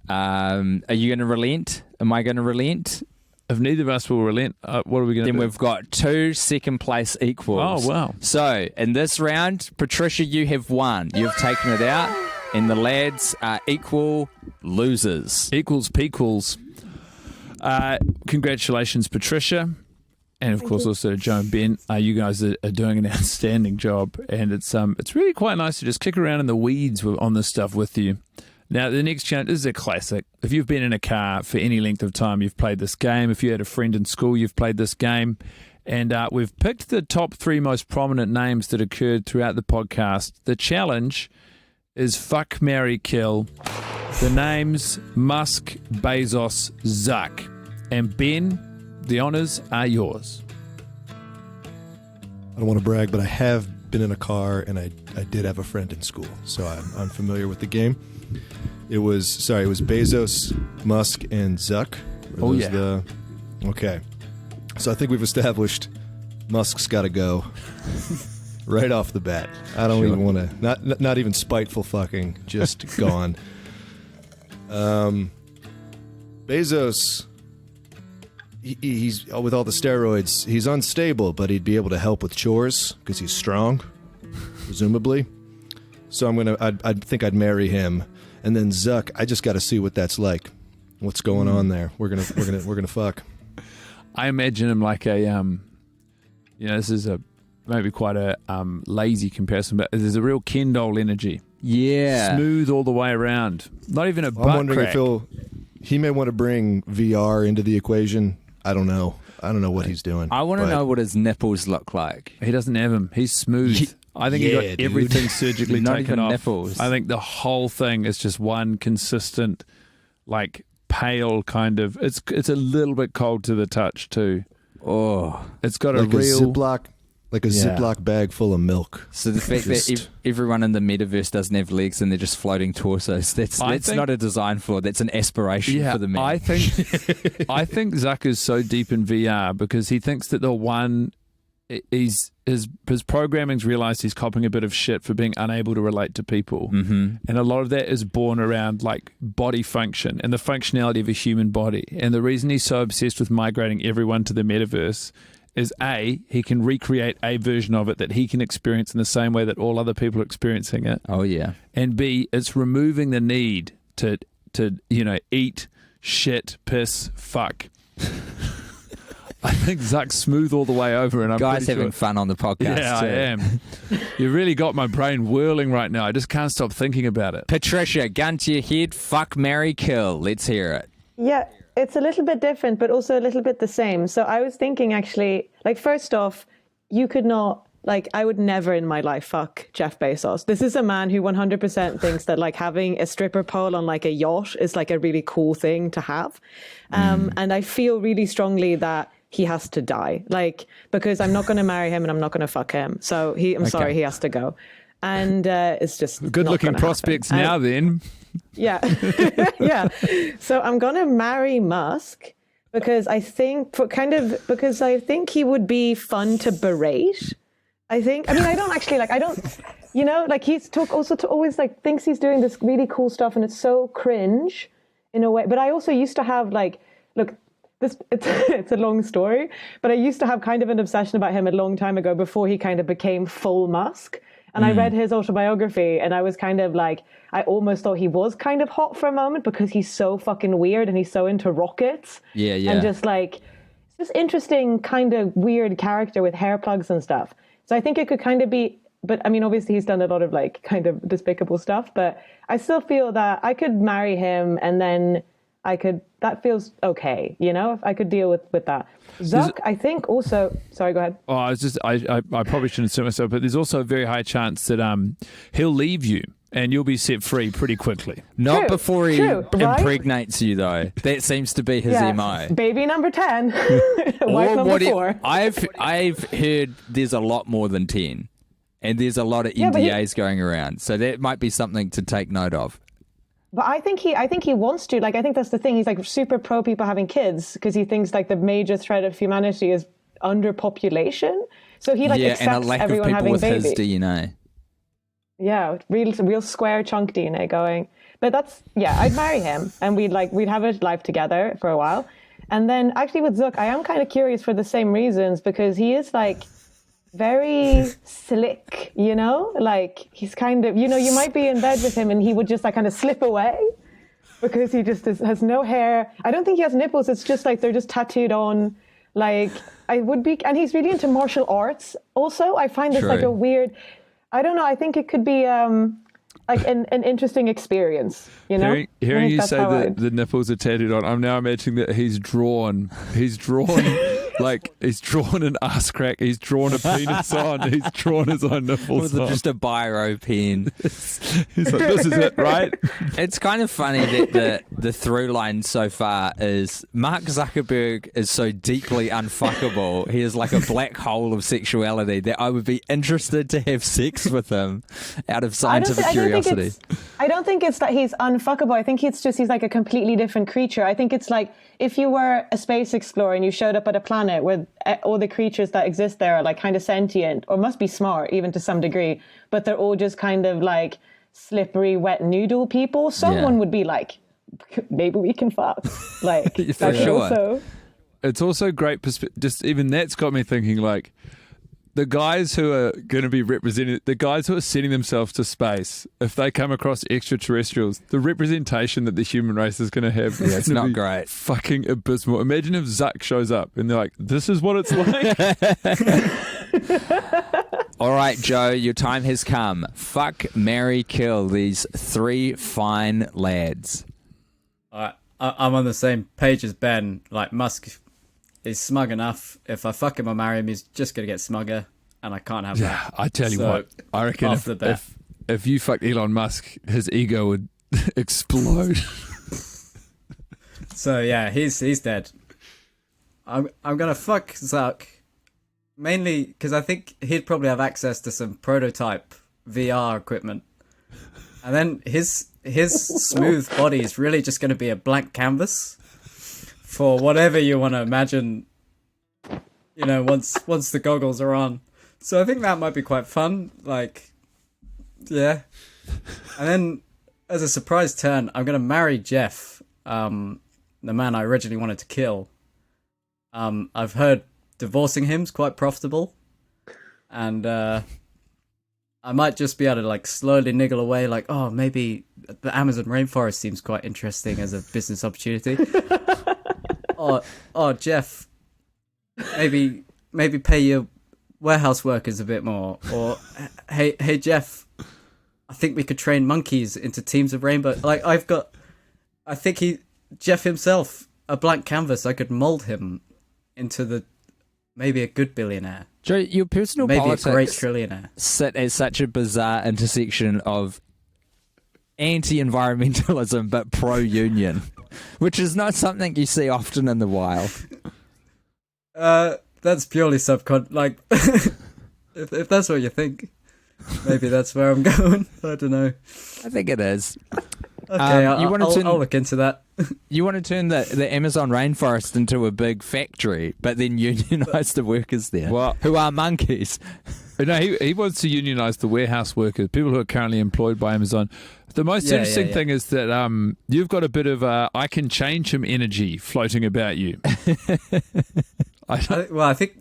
A: Are you going to relent? Am I going to relent?
B: If neither of us will relent, what are we going to do?
A: Then we've got 2 second place equals.
B: Oh, wow.
A: So, in this round, Patricia, you have won. You've taken it out, and the lads are equal losers.
B: Equals pequals. Congratulations, Patricia. And, of course, also Joe and Ben. You guys are doing an outstanding job. And it's really quite nice to just kick around in the weeds on this stuff with you. Now, the next challenge is a classic. If you've been in a car for any length of time, you've played this game. If you had a friend in school, you've played this game. And we've picked the top 3 most prominent names that occurred throughout the podcast. The challenge is fuck, marry, kill. The names Musk, Bezos, Zuck. And Ben, the honours are yours.
D: I don't want to brag, but I have been in a car, and I did have a friend in school, so I'm familiar with the game. It was Bezos, Musk, and Zuck.
B: Oh, yeah.
D: Okay. So I think we've established Musk's got to go right off the bat. I don't even want to, not even spiteful fucking, just gone. Bezos, he's with all the steroids, he's unstable, but he'd be able to help with chores because he's strong, presumably. So I think I'd marry him. And then Zuck, I just got to see what that's like. What's going on there? We're gonna fuck.
B: I imagine him like a this is maybe quite a lazy comparison, but there's a real Ken doll energy.
A: Yeah.
B: Smooth all the way around. Not even a butt
D: I'm wondering
B: crack.
D: if he may want to bring VR into the equation. I don't know what he's doing.
A: I want to know what his nipples look like.
B: He doesn't have them. He's smooth. I think he
D: yeah,
B: got
D: dude.
B: everything surgically
A: Not
B: taken
A: even
B: off.
A: nipples.
B: I think the whole thing is just one consistent, like pale kind of. It's a little bit cold to the touch too.
A: Oh.
B: It's got
D: like
B: a real
D: Ziploc, Ziploc bag full of milk.
A: So the fact that everyone in the metaverse doesn't have legs and they're just floating torsos, that's not a design flaw. That's an aspiration for the man.
B: I think Zuck is so deep in VR because he thinks that his programming's realized he's copping a bit of shit for being unable to relate to people.
A: Mm-hmm.
B: And a lot of that is born around like body function and the functionality of a human body. And the reason he's so obsessed with migrating everyone to the metaverse is A, he can recreate a version of it that he can experience in the same way that all other people are experiencing it.
A: Oh, yeah.
B: And B, it's removing the need to eat, shit, piss, fuck. I think Zuck's smooth all the way over, and I'm
A: Guys
B: pretty
A: having fun on the podcast.
B: Yeah,
A: too.
B: I am. You really got my brain whirling right now. I just can't stop thinking about it.
A: Patricia, gun to your head, fuck, marry, kill. Let's hear it.
E: Yeah, it's a little bit different, but also a little bit the same. So I was thinking actually, like, first off, you could not, like, I would never in my life fuck Jeff Bezos. This is a man who 100% thinks that, like, having a stripper pole on, like, a yacht is, like, a really cool thing to have. And I feel really strongly that he has to die, like, because I'm not going to marry him and I'm not going to fuck him. So sorry, he has to go. And it's just
B: Good
E: not
B: looking
E: gonna
B: prospects
E: happen.
B: now then.
E: Yeah. Yeah. So I'm going to marry Musk because I think he would be fun to berate. I don't, he's always like thinks he's doing this really cool stuff and it's so cringe in a way. But I also used to have it's a long story, but I used to have kind of an obsession about him a long time ago before he kind of became full Musk. And I read his autobiography and I was kind of like, I almost thought he was kind of hot for a moment because he's so fucking weird and he's so into rockets.
A: Yeah.
E: And just like, it's this interesting kind of weird character with hair plugs and stuff. So I think it could kind of be, but I mean, obviously he's done a lot of like kind of despicable stuff, but I still feel that I could marry him and then that feels okay, you know, if I could deal with that. Zuck, I think also, sorry, go ahead.
B: Oh, I probably shouldn't say myself, but there's also a very high chance that he'll leave you and you'll be set free pretty quickly.
A: Not
E: True,
A: before he
E: true, right?
A: impregnates you, though. That seems to be his
E: Yes.
A: MO.
E: Baby number 10, wife number 4.
A: I've heard there's a lot more than 10, and there's a lot of
E: Yeah, but
A: NDAs going around, so that might be something to take note of.
E: But I think he wants to. Like, I think that's the thing. He's like super pro people having kids because he thinks like the major threat of humanity is underpopulation. So he like accepts
A: and a lack of
E: everyone
A: people
E: having
A: with
E: babies.
A: his DNA.
E: Yeah, real square chunk DNA going. But that's, yeah, I'd marry him and we'd have a life together for a while. And then actually with Zuck, I am kind of curious for the same reasons because he is like very slick, you know? Like he's kind of, you know, you might be in bed with him and he would just like kind of slip away because he just has no hair. I don't think he has nipples. It's just like they're just tattooed on. Like I would be, and he's really into martial arts also. I find this like a weird, I don't know. I think it could be like an interesting experience, you know?
B: Hearing you say that the nipples are tattooed on, I'm now imagining that he's drawn like he's drawn an ass crack, he's drawn a penis on, he's drawn his own nipples
A: With
B: on.
A: just a biro pen.
B: He's like, this is it, right?
A: It's kind of funny that the through line so far is Mark Zuckerberg is so deeply unfuckable. He is like a black hole of sexuality that I would be interested to have sex with him out of scientific curiosity.
E: I don't think it's that he's unfuckable. I think it's just he's like a completely different creature. I think it's like if you were a space explorer and you showed up at a planet where all the creatures that exist there are like kind of sentient or must be smart even to some degree, but they're all just kind of like slippery, wet noodle people. Someone would be like, maybe we can fuck. Like,
A: For sure.
E: Also,
B: it's also great just even that's got me thinking like the guys who are going to be represented, the guys who are sending themselves to space, if they come across extraterrestrials, the representation that the human race is going to have is
A: it's not great.
B: Fucking abysmal. Imagine if Zuck shows up and they're like, this is what it's like.
A: All right, Joe, your time has come. Fuck, marry, kill these 3 fine lads.
C: I'm on the same page as Ben. Like, Musk is smug enough. If I fuck him or marry him, he's just going to get smugger, and I can't have that.
B: Yeah, I tell you
C: So,
B: what, I reckon
C: off the bat.
B: if you fucked Elon Musk, his ego would explode.
C: So yeah, he's dead. I'm gonna fuck Zuck, mainly because I think he'd probably have access to some prototype VR equipment, and then his smooth body is really just going to be a blank canvas for whatever you want to imagine. You know, once the goggles are on. So I think that might be quite fun. Like, yeah. And then as a surprise turn, I'm going to marry Jeff, the man I originally wanted to kill. I've heard divorcing him's quite profitable, and I might just be able to like slowly niggle away, like, oh, maybe the Amazon rainforest seems quite interesting as a business opportunity. Oh, Jeff, maybe pay your warehouse workers a bit more, or hey Jeff, I think we could train monkeys into teams of rainbow. Like I think Jeff himself, a blank canvas. I could mold him into maybe a good billionaire.
A: Joe, your personal
C: maybe
A: politics
C: a great trillionaire.
A: sit at such a bizarre intersection of anti-environmentalism but pro-union, which is not something you see often in the wild.
C: That's purely like if that's what you think, maybe that's where I'm going. I don't know.
A: I think it is.
C: Okay, I'll look into that.
A: You want to turn the Amazon rainforest into a big factory, but then unionize the workers there, who are monkeys.
B: No, he wants to unionize the warehouse workers, people who are currently employed by Amazon. The most interesting thing is that you've got a bit of I can change him energy floating about you.
C: I think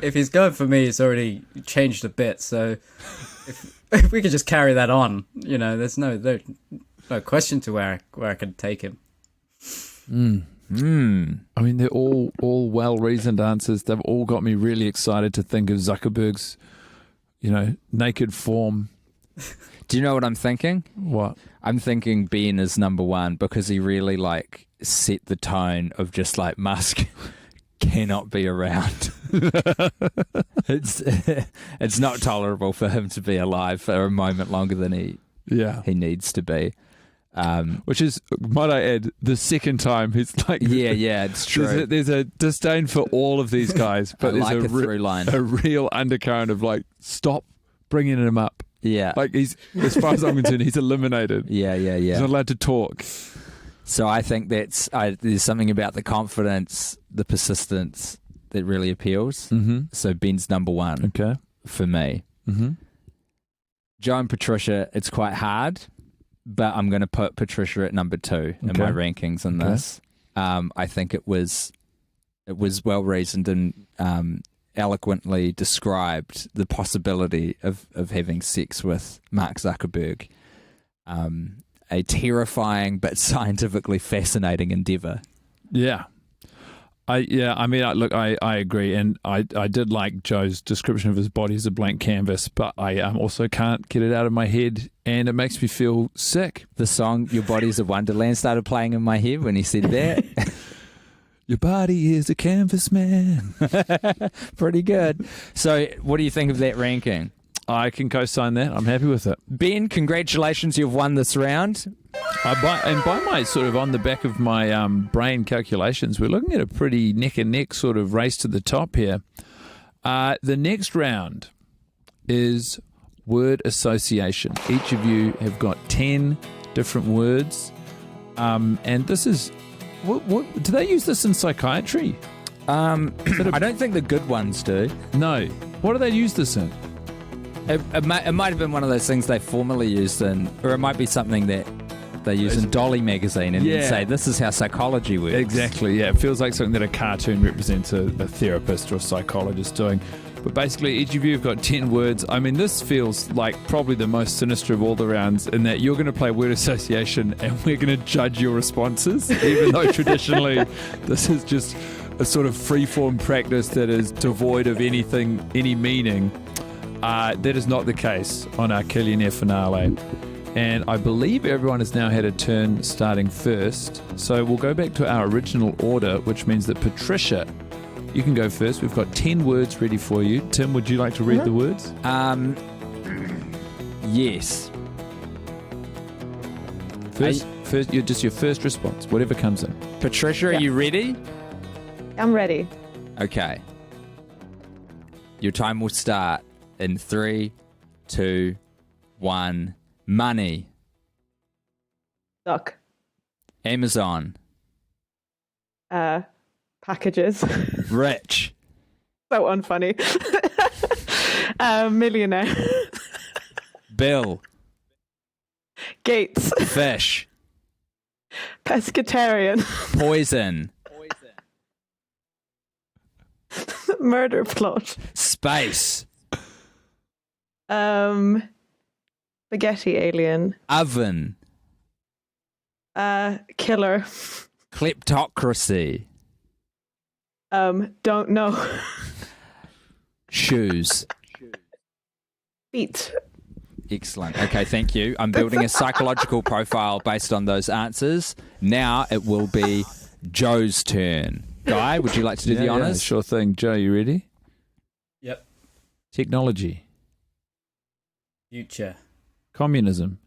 C: if he's going for me, he's already changed a bit. So if we could just carry that on, you know, there's no question to where I could take him.
B: I mean, they're all well-reasoned answers. They've all got me really excited to think of Zuckerberg's, naked form
A: Do you know what I'm thinking?
B: What?
A: I'm thinking Ben is number one because he really like set the tone of just like Musk cannot be around. It's not tolerable for him to be alive for a moment longer than he needs to be.
B: Which is, might I add, the second time he's like,
A: yeah, it's true.
B: There's a disdain for all of these guys, but there's
A: like a through line,
B: a real undercurrent of like, stop bringing him up.
A: Yeah,
B: like he's, as far as I'm concerned, he's eliminated.
A: Yeah.
B: He's not allowed to talk.
A: So I think there's something about the confidence, the persistence that really appeals.
B: Mm-hmm.
A: So Ben's number one, for me.
B: Mm-hmm.
A: Joe and Patricia, it's quite hard, but I'm going to put Patricia at number two in my rankings in this. I think it was well reasoned and eloquently described the possibility of having sex with Mark Zuckerberg. A terrifying but scientifically fascinating endeavor.
B: Yeah. I agree, and I did like Joe's description of his body as a blank canvas, but I also can't get it out of my head, and it makes me feel sick.
A: The song "Your Body's a Wonderland" started playing in my head when he said that.
B: Your body is a canvas, man.
A: Pretty good. So, what do you think of that ranking?
B: I can co-sign that. I'm happy with it.
A: Ben, congratulations, you've won this round.
B: By my sort of on the back of my brain calculations, we're looking at a pretty neck and neck sort of race to the top here. The next round is word association. Each of you have got 10 different words, and this is what do they use this in psychiatry?
A: I don't think the good ones do.
B: No. What do they use this in?
A: It might have been one of those things they formerly used in, or it might be something that they use in Dolly magazine and say, this is how psychology works.
B: Exactly, yeah. It feels like something that a cartoon represents a therapist or a psychologist doing. But basically, each of you have got 10 words. I mean, this feels like probably the most sinister of all the rounds in that you're going to play word association and we're going to judge your responses, even though traditionally this is just a sort of free-form practice that is devoid of any meaning. That is not the case on our Killionaire finale. And I believe everyone has now had a turn starting first. So we'll go back to our original order, which means that Patricia, you can go first. We've got 10 words ready for you. Tim, would you like to read the words?
A: Yes.
B: First, you're just your first response, whatever comes in.
A: Patricia, are you ready?
E: I'm ready.
A: Okay. Your time will start in 3, 2, 1. Money.
E: Duck.
A: Amazon.
E: Packages.
A: Rich.
E: So unfunny. Millionaire.
A: Bill.
E: Gates.
A: Fish.
E: Pescatarian.
A: Poison.
E: Murder plot.
A: Space.
E: Spaghetti alien.
A: Oven.
E: Killer.
A: Kleptocracy.
E: Don't know.
A: Shoes.
E: Feet.
A: Excellent. Okay, thank you. I'm building a psychological profile based on those answers. Now it will be Joe's turn. Guy, would you like to do the honours?
B: Yeah, sure thing. Joe, you ready?
C: Yep.
B: Technology.
C: Future.
B: Communism.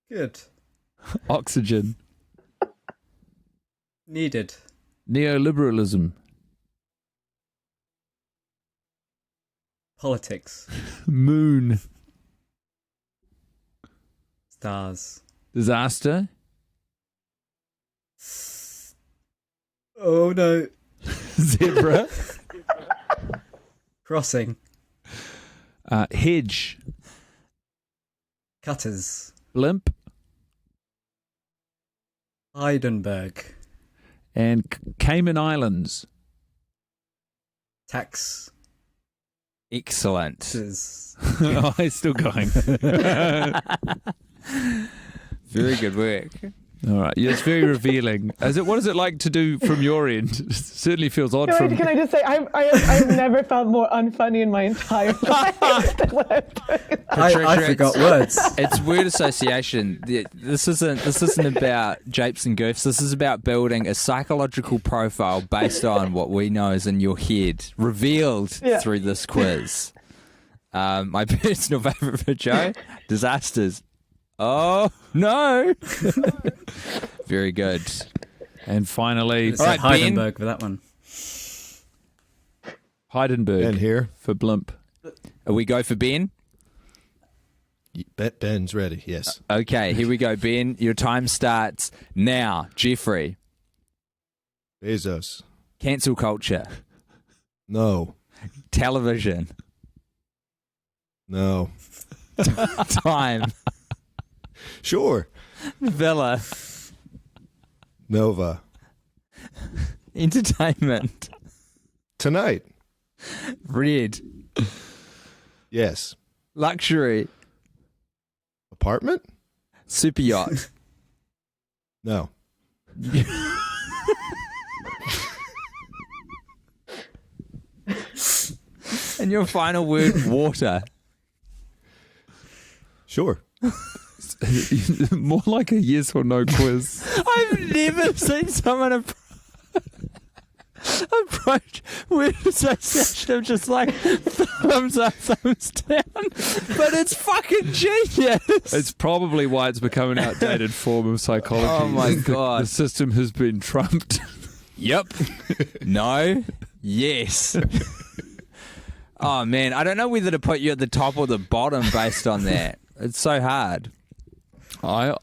C: Good.
B: Oxygen.
C: Needed.
B: Neoliberalism.
C: Politics.
B: Moon.
C: Stars.
B: Disaster.
C: Oh no.
B: Zebra.
C: Crossing.
B: Hedge.
C: Cutters.
B: Blimp.
C: Heidenberg.
B: And Cayman Islands.
C: Tax.
A: Excellent.
B: Oh, he's still going.
A: Very good work.
B: All right. Yeah, it's very revealing. What is it like to do from your end? It certainly feels odd from...
E: Can I just say, I've never felt more unfunny in my entire life than when I'm doing that.
C: I forgot words.
A: It's word association. This isn't about japes and goofs. This is about building a psychological profile based on what we know is in your head, revealed through this quiz. My personal favourite for Joe, disasters. Oh, no. Very good.
B: And finally...
C: All right, Heidenberg for that one.
B: Heidenberg.
D: Ben here.
B: For Blimp.
A: We go for Ben?
D: Ben's ready, yes.
A: Okay, here we go, Ben. Your time starts now. Jeffrey.
D: Bezos.
A: Cancel culture.
D: No.
A: Television.
D: No.
A: Time.
D: Sure.
A: Villa.
D: Nova.
A: Entertainment.
D: Tonight.
A: Red.
D: Yes.
A: Luxury.
D: Apartment?
A: Super yacht.
D: No.
A: And your final word, water.
D: Sure.
B: More like a yes or no quiz.
A: I've never seen someone approach word association of just like thumbs up, thumbs down. But it's fucking genius.
B: It's probably why it's become an outdated form of psychology.
A: Oh my God.
B: The system has been trumped.
A: Yep. No. Yes. Oh man, I don't know whether to put you at the top or the bottom based on that. It's so hard.
B: I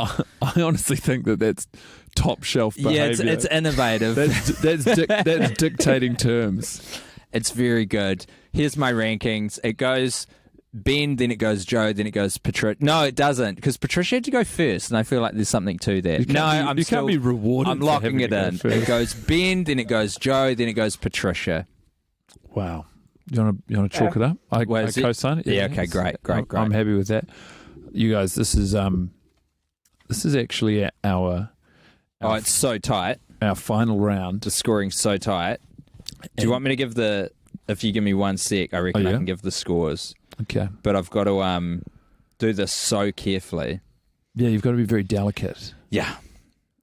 B: honestly think that's top shelf behavior.
A: Yeah, it's innovative.
B: That's dictating terms.
A: It's very good. Here's my rankings. It goes Ben, then it goes Joe, then it goes Patricia. No, it doesn't, because Patricia had to go first, and I feel like there's something to that.
B: Can't be rewarded.
A: I'm locking it in. It goes Ben, then it goes Joe, then it goes Patricia.
B: Wow. You want to chalk it up? I co-sign it.
A: Yeah. Okay. Great.
B: I'm happy with that. You guys, this is actually our
A: it's so tight.
B: Our final round.
A: The scoring's so tight. Do you want me to give if you give me 1 sec, I reckon I can give the scores.
B: Okay.
A: But I've got to do this so carefully.
B: Yeah, you've got to be very delicate.
A: Yeah.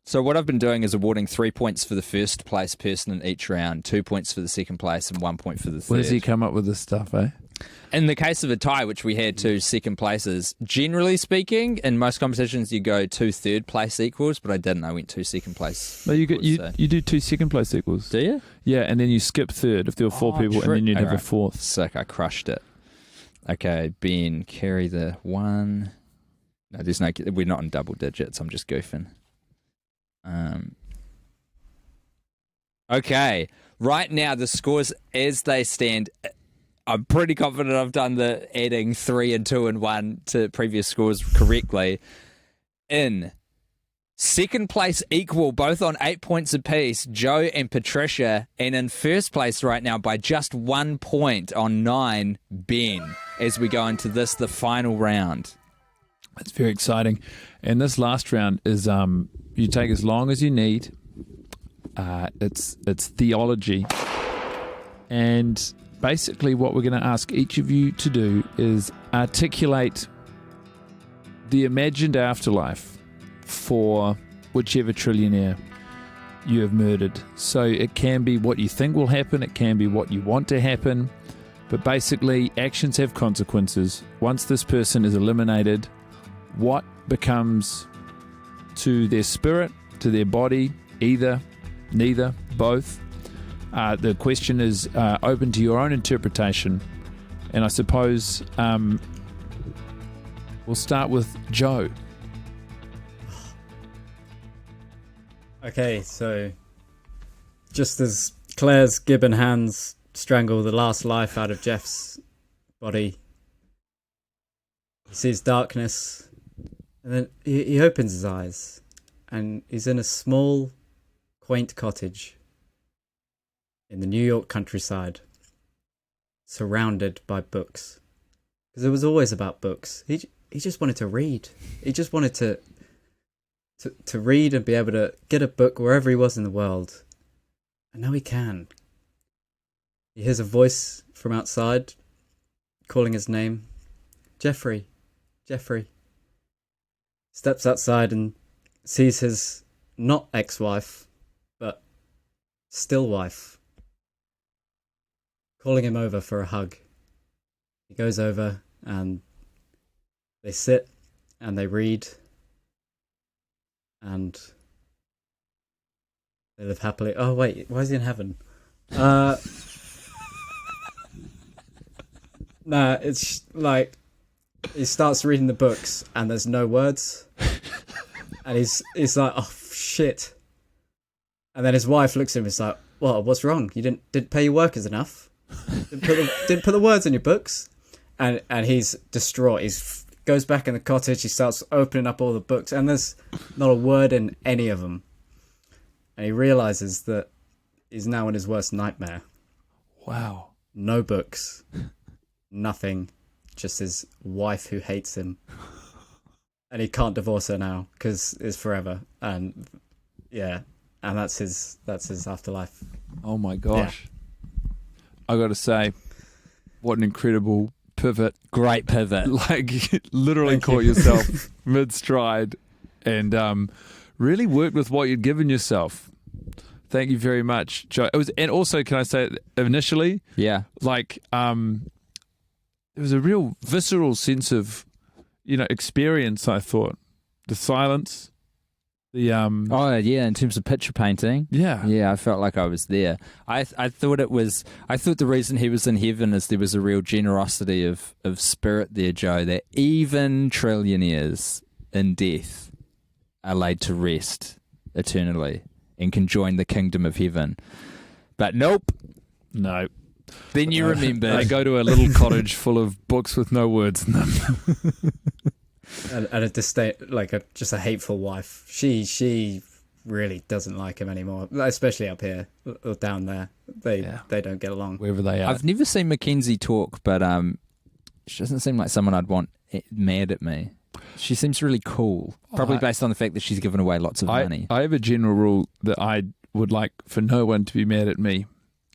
A: So what I've been doing is awarding 3 points for the first place person in each round, 2 points for the second place, and 1 point for the third.
B: Where does he come up with this stuff, eh?
A: In the case of a tie, which we had 2 second places, generally speaking, in most competitions you go 2 third place equals, but I didn't. I went 2 second place.
B: No, you do 2 second place equals.
A: Do you?
B: Yeah, and then you skip third if there were 4 people, and then you'd have a fourth.
A: Sick, I crushed it. Okay, Ben, carry the 1. No, we're not in double digits. I'm just goofing. Okay, right now the scores as they stand, I'm pretty confident I've done the adding 3 and 2 and 1 to previous scores correctly. In second place equal, both on 8 points apiece, Joe and Patricia, and in first place right now by just 1 point on 9, Ben, as we go into the final round.
B: It's very exciting. And this last round is you take as long as you need. It's theology. And basically what we're going to ask each of you to do is articulate the imagined afterlife for whichever trillionaire you have murdered. So it can be what you think will happen, it can be what you want to happen, but basically actions have consequences. Once this person is eliminated, what becomes to their spirit, to their body, either, neither, both? The question is open to your own interpretation. And I suppose we'll start with Joe.
C: Okay, so just as Claire's gibbon hands strangle the last life out of Jeff's body, he sees darkness, and then he opens his eyes, and he's in a small, quaint cottage in the New York countryside, surrounded by books. Because it was always about books. He just wanted to read. He just wanted to to read and be able to get a book wherever he was in the world. And now he can. He hears a voice from outside calling his name. Jeffrey. Jeffrey. Steps outside and sees his not ex-wife, but still wife, calling him over for a hug. He goes over and they sit and they read and they live happily. Oh wait, why is he in heaven? Nah, it's like he starts reading the books and there's no words, and he's like, oh shit. And then his wife looks at him and is like, well, what's wrong? You didn't pay your workers enough? Didn't put the words in your books? And he's distraught. Goes back in the cottage. He starts opening up all the books, and there's not a word in any of them. And he realizes that he's now in his worst nightmare.
B: Wow.
C: No books, nothing, just his wife who hates him, and he can't divorce her now because it's forever. And yeah, and that's his afterlife.
B: Oh my gosh. Yeah. I got to say, what an incredible pivot.
A: Great pivot.
B: Like, literally caught yourself mid-stride and really worked with what you'd given yourself. Thank you very much, Joe. And also, can I say, initially,
A: yeah,
B: like, there was a real visceral sense of, experience, I thought. The silence, the
A: oh yeah, in terms of picture painting,
B: yeah,
A: I felt like I was there. I thought the reason he was in heaven is there was a real generosity of spirit there, Joe, that even trillionaires in death are laid to rest eternally and can join the kingdom of heaven. But nope.
B: No.
A: Then you remember.
B: They go to a little cottage full of books with no words in them.
C: and a disdain, just a hateful wife. She really doesn't like him anymore, especially up here or down there. They don't get along.
B: Wherever they are.
A: I've never seen Mackenzie talk, but she doesn't seem like someone I'd want mad at me. She seems really cool, probably based on the fact that she's given away lots of money.
B: I have a general rule that I would like for no one to be mad at me,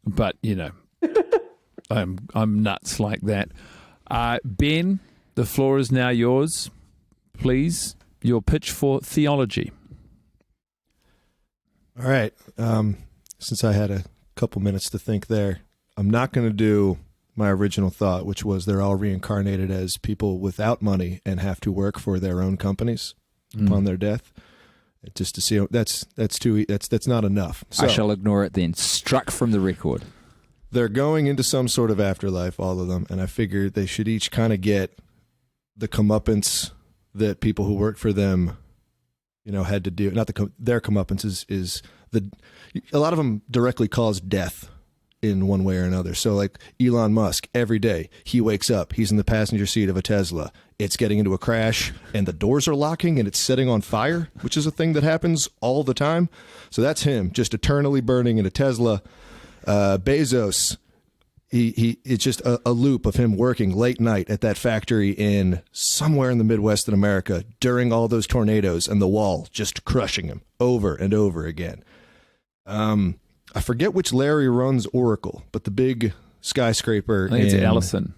B: but I'm nuts like that. Ben, the floor is now yours. Please, your pitch for theology.
D: All right. Since I had a couple minutes to think there, I'm not going to do my original thought, which was they're all reincarnated as people without money and have to work for their own companies upon their death. Just to see that's not enough. So,
A: I shall ignore it then. Struck from the record.
D: They're going into some sort of afterlife, all of them, and I figured they should each kind of get the comeuppance that people who work for them, had to do. Not their comeuppance is a lot of them directly cause death in one way or another. So like Elon Musk, every day he wakes up, he's in the passenger seat of a Tesla. It's getting into a crash and the doors are locking and it's setting on fire, which is a thing that happens all the time. So that's him just eternally burning in a Tesla. Bezos, it's just a loop of him working late night at that factory in somewhere in the Midwest in America during all those tornadoes and the wall just crushing him over and over again. I forget which Larry runs Oracle, but the big skyscraper.
B: I think it's Allison.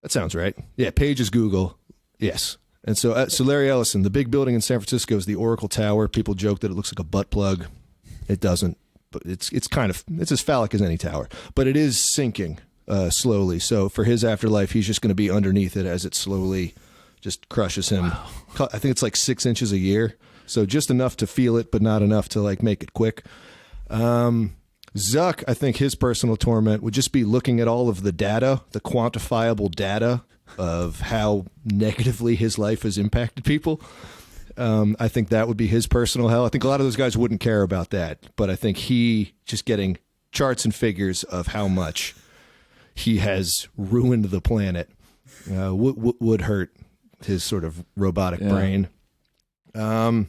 D: That sounds right. Yeah, Page is Google. Yes. And so Larry Ellison, the big building in San Francisco is the Oracle Tower. People joke that it looks like a butt plug. It doesn't, but it's as phallic as any tower. But it is sinking slowly. So for his afterlife, he's just going to be underneath it as it slowly just crushes him. Wow. I think it's like 6 inches a year. So just enough to feel it, but not enough to make it quick. Zuck, I think his personal torment would just be looking at all of the data, the quantifiable data of how negatively his life has impacted people. I think that would be his personal hell. I think a lot of those guys wouldn't care about that, but I think he just getting charts and figures of how much he has ruined the planet would hurt his sort of robotic brain. I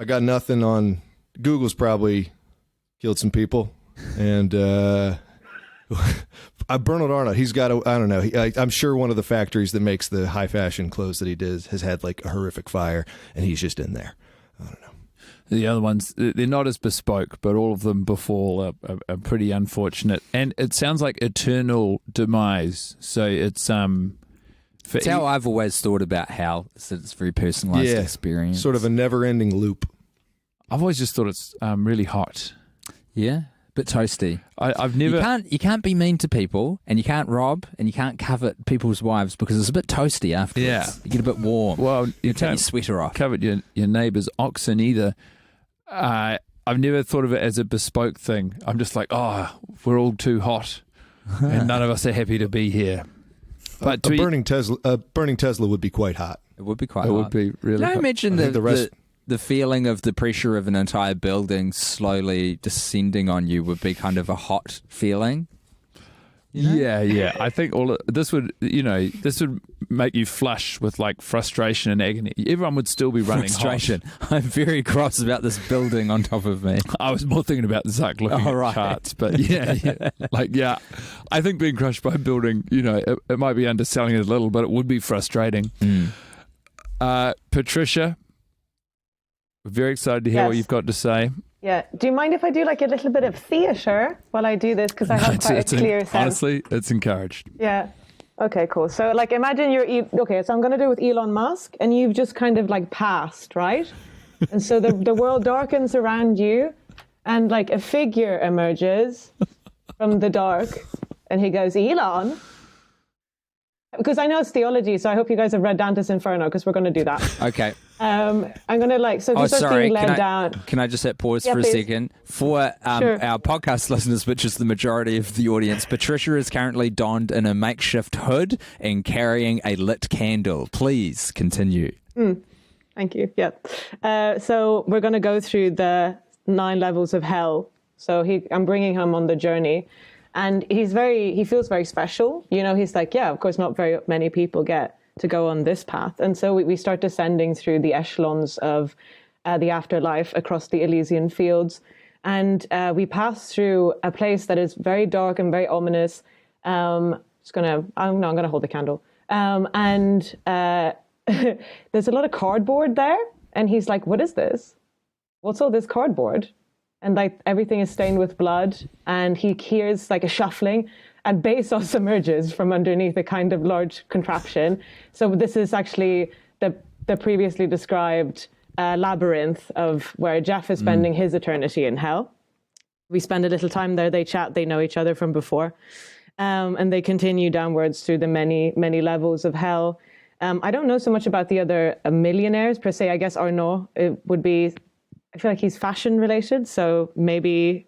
D: got nothing on Google's probably killed some people and Bernard Arnault, he's got I don't know. I'm sure one of the factories that makes the high fashion clothes that he does has had like a horrific fire, and he's just in there. I don't know.
B: The other ones, they're not as bespoke, but all of them befall are pretty unfortunate. And it sounds like eternal demise. So it's
A: It's how I've always thought about hell. It's a very personalized experience.
D: Sort of a never-ending loop.
B: I've always just thought it's really hot.
A: Yeah, bit toasty.
B: I've never.
A: You can't be mean to people, and you can't rob, and you can't covet people's wives because it's a bit toasty afterwards.
B: Yeah.
A: You get a bit warm.
B: Well, you
A: take your
B: can't
A: sweater off.
B: covet your neighbour's oxen either. I've never thought of it as a bespoke thing. I'm just like, oh, we're all too hot, and none of us are happy to be here. But
D: a burning Tesla would be quite hot.
A: It would be quite
B: it
A: hot.
B: would be really.
A: Can I
B: hot.
A: imagine
D: I think
A: the feeling of the pressure of an entire building slowly descending on you would be kind of a hot feeling? You know?
B: Yeah. I think this would make you flush with like frustration and agony. Everyone would still be running
A: Frustration.
B: hot.
A: I'm very cross about this building on top of me.
B: I was more thinking about Zuck looking at charts, but yeah. I think being crushed by a building, it might be underselling it a little, but it would be frustrating. Patricia, we're very excited to hear what you've got to say.
E: Yeah. Do you mind if I do like a little bit of theatre while I do this? Because I have quite a clear sense.
B: Honestly, it's encouraged.
E: Yeah. Okay, cool. So like imagine okay, so I'm going to do it with Elon Musk and you've just kind of like passed, right? And so the world darkens around you and like a figure emerges from the dark and he goes, Elon. Because I know it's theology, so I hope you guys have read Dante's Inferno because we're going to do that.
A: Okay.
E: I'm going to so he starts being led down.
A: Can I just hit pause
E: Yeah,
A: for a
E: please.
A: second? For
E: Sure.
A: our podcast listeners, which is the majority of the audience, Patricia is currently donned in a makeshift hood and carrying a lit candle. Please continue.
E: Thank you. Yeah. So we're going to go through the 9 levels of hell. So I'm bringing him on the journey. And he feels very special. He's like, yeah, of course, not very many people get to go on this path. And so we start descending through the echelons of the afterlife across the Elysian fields. And we pass through a place that is very dark and very ominous. I'm going to hold the candle. And there's a lot of cardboard there. And he's like, what is this? What's all this cardboard? And like everything is stained with blood, and he hears like a shuffling, and Bezos emerges from underneath a kind of large contraption. So this is actually the previously described labyrinth of where Jeff is spending his eternity in hell. We spend a little time there. They chat. They know each other from before, and they continue downwards through the many, many levels of hell. I don't know so much about the other millionaires per se. I guess Arnaud would be. I feel like he's fashion related, so maybe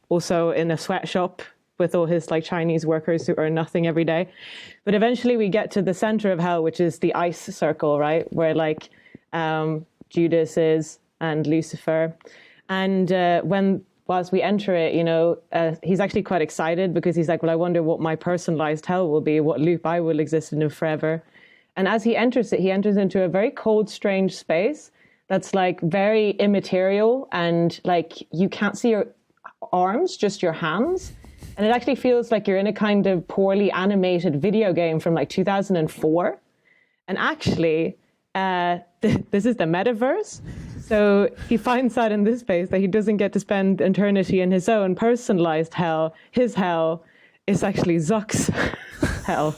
E: also in a sweatshop with all his like Chinese workers who earn nothing every day. But eventually we get to the center of hell, which is the ice circle, right? Where like Judas is and Lucifer. And whilst we enter it, he's actually quite excited because he's like, well, I wonder what my personalized hell will be, what loop I will exist in forever. And as he enters it, he enters into a very cold, strange space that's like very immaterial, and like you can't see your arms, just your hands. And it actually feels like you're in a kind of poorly animated video game from like 2004. And actually, this is the metaverse. So he finds out in this space that he doesn't get to spend eternity in his own personalized hell. His hell is actually Zuck's hell.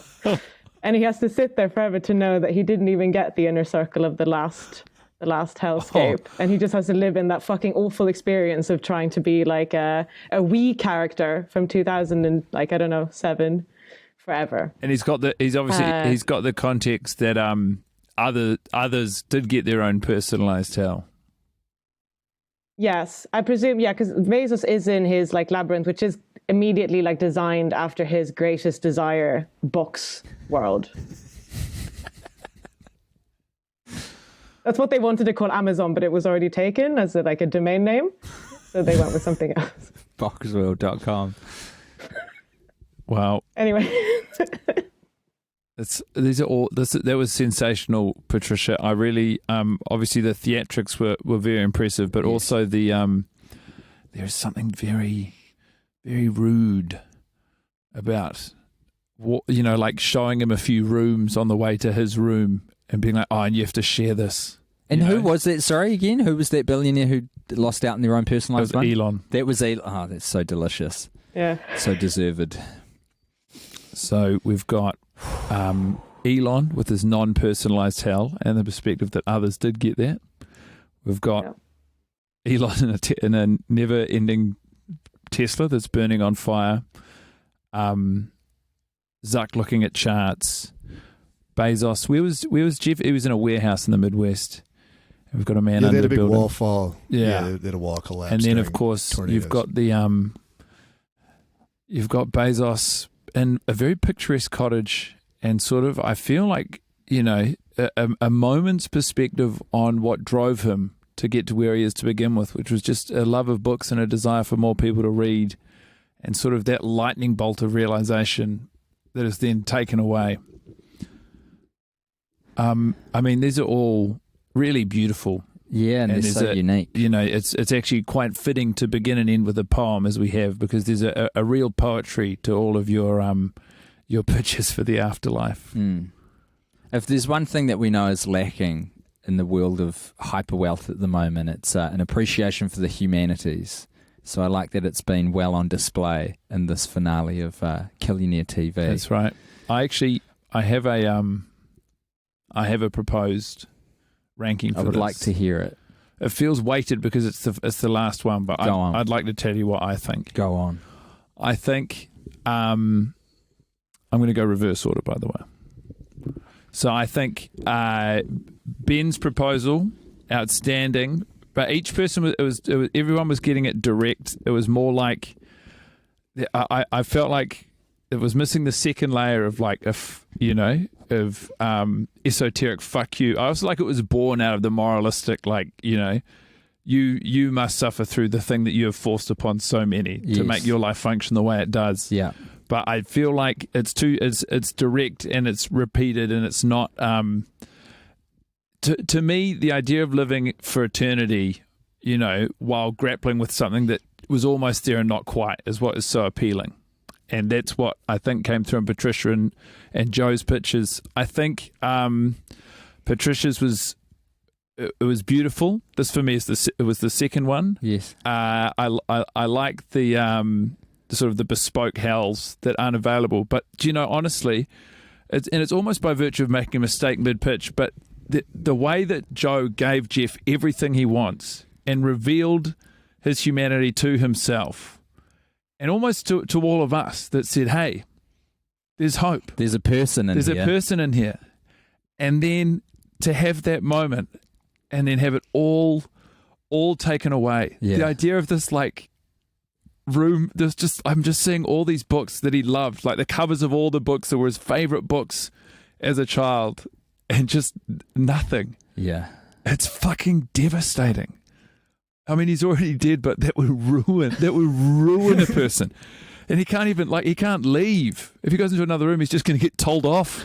E: And he has to sit there forever to know that he didn't even get the inner circle of the last hellscape. And he just has to live in that fucking awful experience of trying to be like a Wii character from 2007 forever.
B: And he's got the context that others did get their own personalized hell.
E: Yes, I presume, because Bezos is in his like labyrinth, which is immediately like designed after his greatest desire books world. That's what they wanted to call Amazon, but it was already taken as a domain name. So they went with something else.
A: Boxworld.com.
B: Wow.
E: Anyway.
B: That was sensational, Patricia. I really, obviously the theatrics were very impressive, but also there's something very, very rude about, like showing him a few rooms on the way to his room and being like, oh, and you have to share this.
A: And who was that? Sorry, again, who was that billionaire who lost out in their own personalised
B: That was
A: one?
B: Elon.
A: That was Elon. Oh, that's so delicious.
E: Yeah.
A: So deserved.
B: So we've got Elon with his non-personalised hell and the perspective that others did get that. We've got Elon in a never-ending Tesla that's burning on fire. Zuck looking at charts. Bezos. Where was Jeff? He was in a warehouse in the Midwest. And we've got a man
D: they
B: under
D: had
B: a
D: a big
B: building.
D: wall fall.
B: Yeah.
D: They had a wall collapse.
B: And then, of
D: during
B: course,
D: tornadoes.
B: you've got the you've got Bezos in a very picturesque cottage, and sort of, I feel like, a moment's perspective on what drove him to get to where he is to begin with, which was just a love of books and a desire for more people to read, and sort of that lightning bolt of realization that is then taken away. I mean, these are all really beautiful.
A: Yeah, and they're so unique.
B: It's actually quite fitting to begin and end with a poem as we have, because there's a real poetry to all of your pitches for the afterlife.
A: Mm. If there's one thing that we know is lacking in the world of hyper wealth at the moment, it's an appreciation for the humanities. So I like that it's been well on display in this finale of Killionaire TV.
B: That's right. I have a proposed ranking for
A: I would
B: this.
A: like to hear it.
B: It feels weighted because it's the last one, but I'd like to tell you what I think.
A: Go on.
B: I think I'm going to go reverse order, by the way. So I think Ben's proposal, outstanding, but each person everyone was getting it direct. It was more like I felt like it was missing the second layer of esoteric fuck you. I also like it was born out of the moralistic, you must suffer through the thing that you have forced upon so many to make your life function the way it does.
A: Yeah.
B: But I feel like it's direct and it's repeated, and it's not to me, the idea of living for eternity, while grappling with something that was almost there and not quite, is what is so appealing. And that's what I think came through in Patricia and Joe's pitches. I think Patricia's was beautiful. This for me it was the second one.
A: Yes.
B: I like the sort of the bespoke hells that aren't available. But honestly, it's almost by virtue of making a mistake mid-pitch, but the way that Joe gave Jeff everything he wants and revealed his humanity to himself, and almost to all of us, that said, hey, there's hope.
A: There's a person in here.
B: There's a person in here. And then to have that moment and then have it all taken away.
A: Yeah.
B: The idea of this room, I'm just seeing all these books that he loved, like the covers of all the books that were his favorite books as a child, and just nothing.
A: Yeah.
B: It's fucking devastating. I mean, he's already dead, but that would ruin a person. And he can't even, he can't leave. If he goes into another room, he's just going to get told off.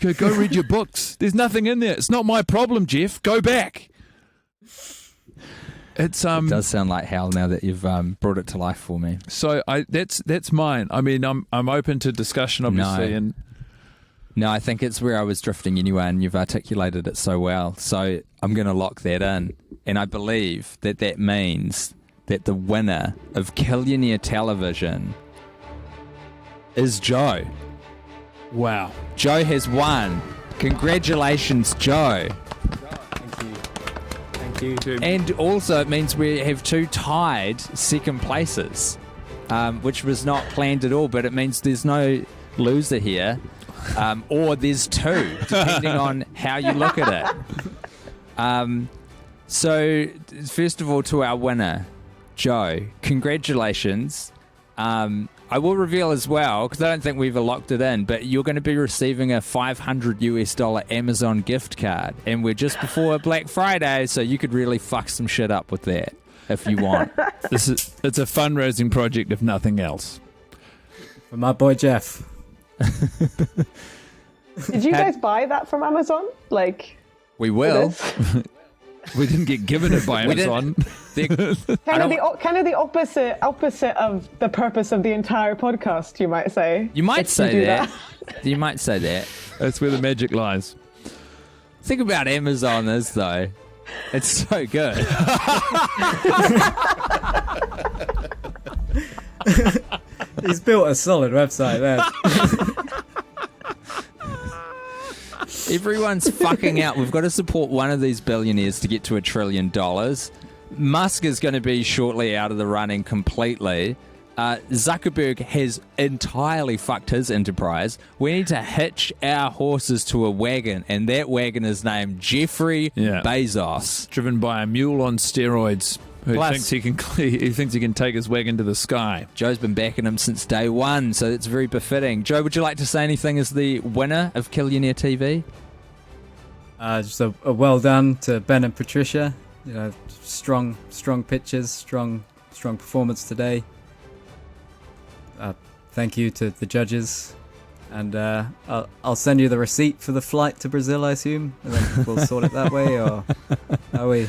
B: Go read your books. There's nothing in there. It's not my problem, Jeff. Go back. It
A: does sound like hell now that you've brought it to life for me.
B: So that's mine. I mean, I'm open to discussion, obviously.
A: No, I think it's where I was drifting anyway, and you've articulated it so well. So I'm going to lock that in. And I believe that means that the winner of Killionaire Television is Joe.
B: Wow.
A: Joe has won. Congratulations, Joe.
C: Thank you.
A: And also it means we have two tied second places, which was not planned at all, but it means there's no loser here. Or there's two, depending on how you look at it. So, first of all, to our winner, Joe, congratulations. I will reveal as well, because I don't think we've locked it in, but you're going to be receiving a $500 Amazon gift card. And we're just before Black Friday, so you could really fuck some shit up with that if you want.
B: It's a fundraising project, if nothing else.
C: For my boy Jeff.
E: Did you guys buy that from Amazon?
A: We will.
B: We didn't get given it by Amazon.
E: Kind of the opposite of the purpose of the entire podcast, you might say.
A: You might say that. You might say that.
B: That's where the magic lies.
A: Think about Amazon as though. It's so good.
C: He's built a solid website there.
A: Everyone's fucking out. We've got to support one of these billionaires to get to $1 trillion. Musk is going to be shortly out of the running completely. Zuckerberg has entirely fucked his enterprise. We need to hitch our horses to a wagon, and that wagon is named Jeffrey Bezos.
B: Driven by a mule on steroids who thinks he can take his wagon to the sky.
A: Joe's been backing him since day one, so it's very befitting. Joe, would you like to say anything as the winner of Killionaire TV?
C: Just a well done to Ben and Patricia. You know, strong pictures, strong performance today. Thank you to the judges, and I'll send you the receipt for the flight to Brazil, I assume, and then we'll sort it that way. Or are we?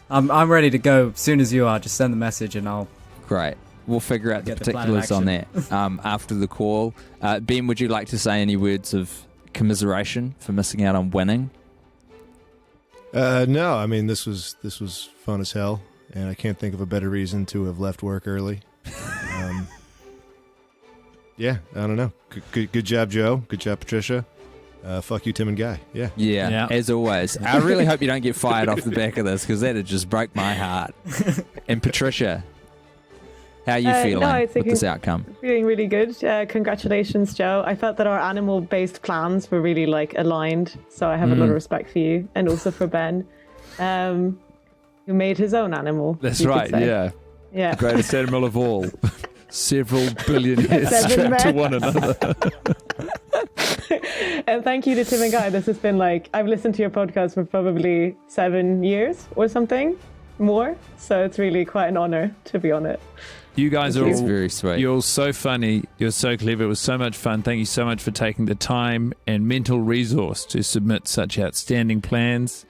C: I'm ready to go as soon as you are. Just send the message, and I'll.
A: Great. We'll figure out the particulars on that after the call. Ben, would you like to say any words of commiseration for missing out on winning?
D: No, I mean this was fun as hell, and I can't think of a better reason to have left work early. Yeah, I don't know. Good job, Joe. Good job, Patricia. Fuck you, Tim and Guy.
A: Yeah, as always. I really hope you don't get fired off the back of this, because that'd just break my heart. And Patricia, how are you feeling with this outcome?
E: Feeling really good. Congratulations, Joe. I felt that our animal-based plans were really aligned, so I have a lot of respect for you, and also for Ben, who made his own animal.
B: That's right. Yeah. The greatest animal of all. Several billionaires strapped to one another.
E: And thank you to Tim and Guy. This has been I've listened to your podcast for probably 7 years or something more. So it's really quite an honor to be on it.
B: You guys are all
A: very sweet.
B: You're all so funny. You're so clever. It was so much fun. Thank you so much for taking the time and mental resource to submit such outstanding plans.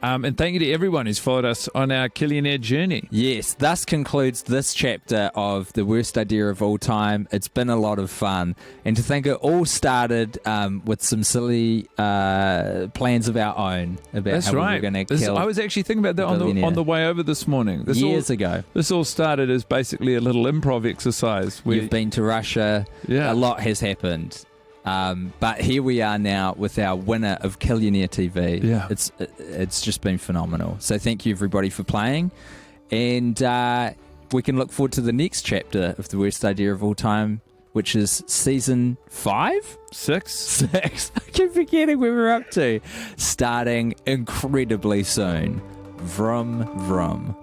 B: And thank you to everyone who's followed us on our Killionaire journey.
A: Yes, thus concludes this chapter of The Worst Idea of All Time. It's been a lot of fun. And to think it all started with some silly plans of our own about how we were going to kill.
B: I was actually thinking about that on the way over this morning.
A: Years ago.
B: This all started as basically a little improv exercise.
A: You've been to Russia.
B: Yeah.
A: A lot has happened. But here we are now with our winner of Killionaire TV.
B: Yeah.
A: It's just been phenomenal. So thank you everybody for playing, and we can look forward to the next chapter of The Worst Idea of All Time, which is season 5? 6. I keep forgetting where we're up to. Starting incredibly soon. Vroom, vroom.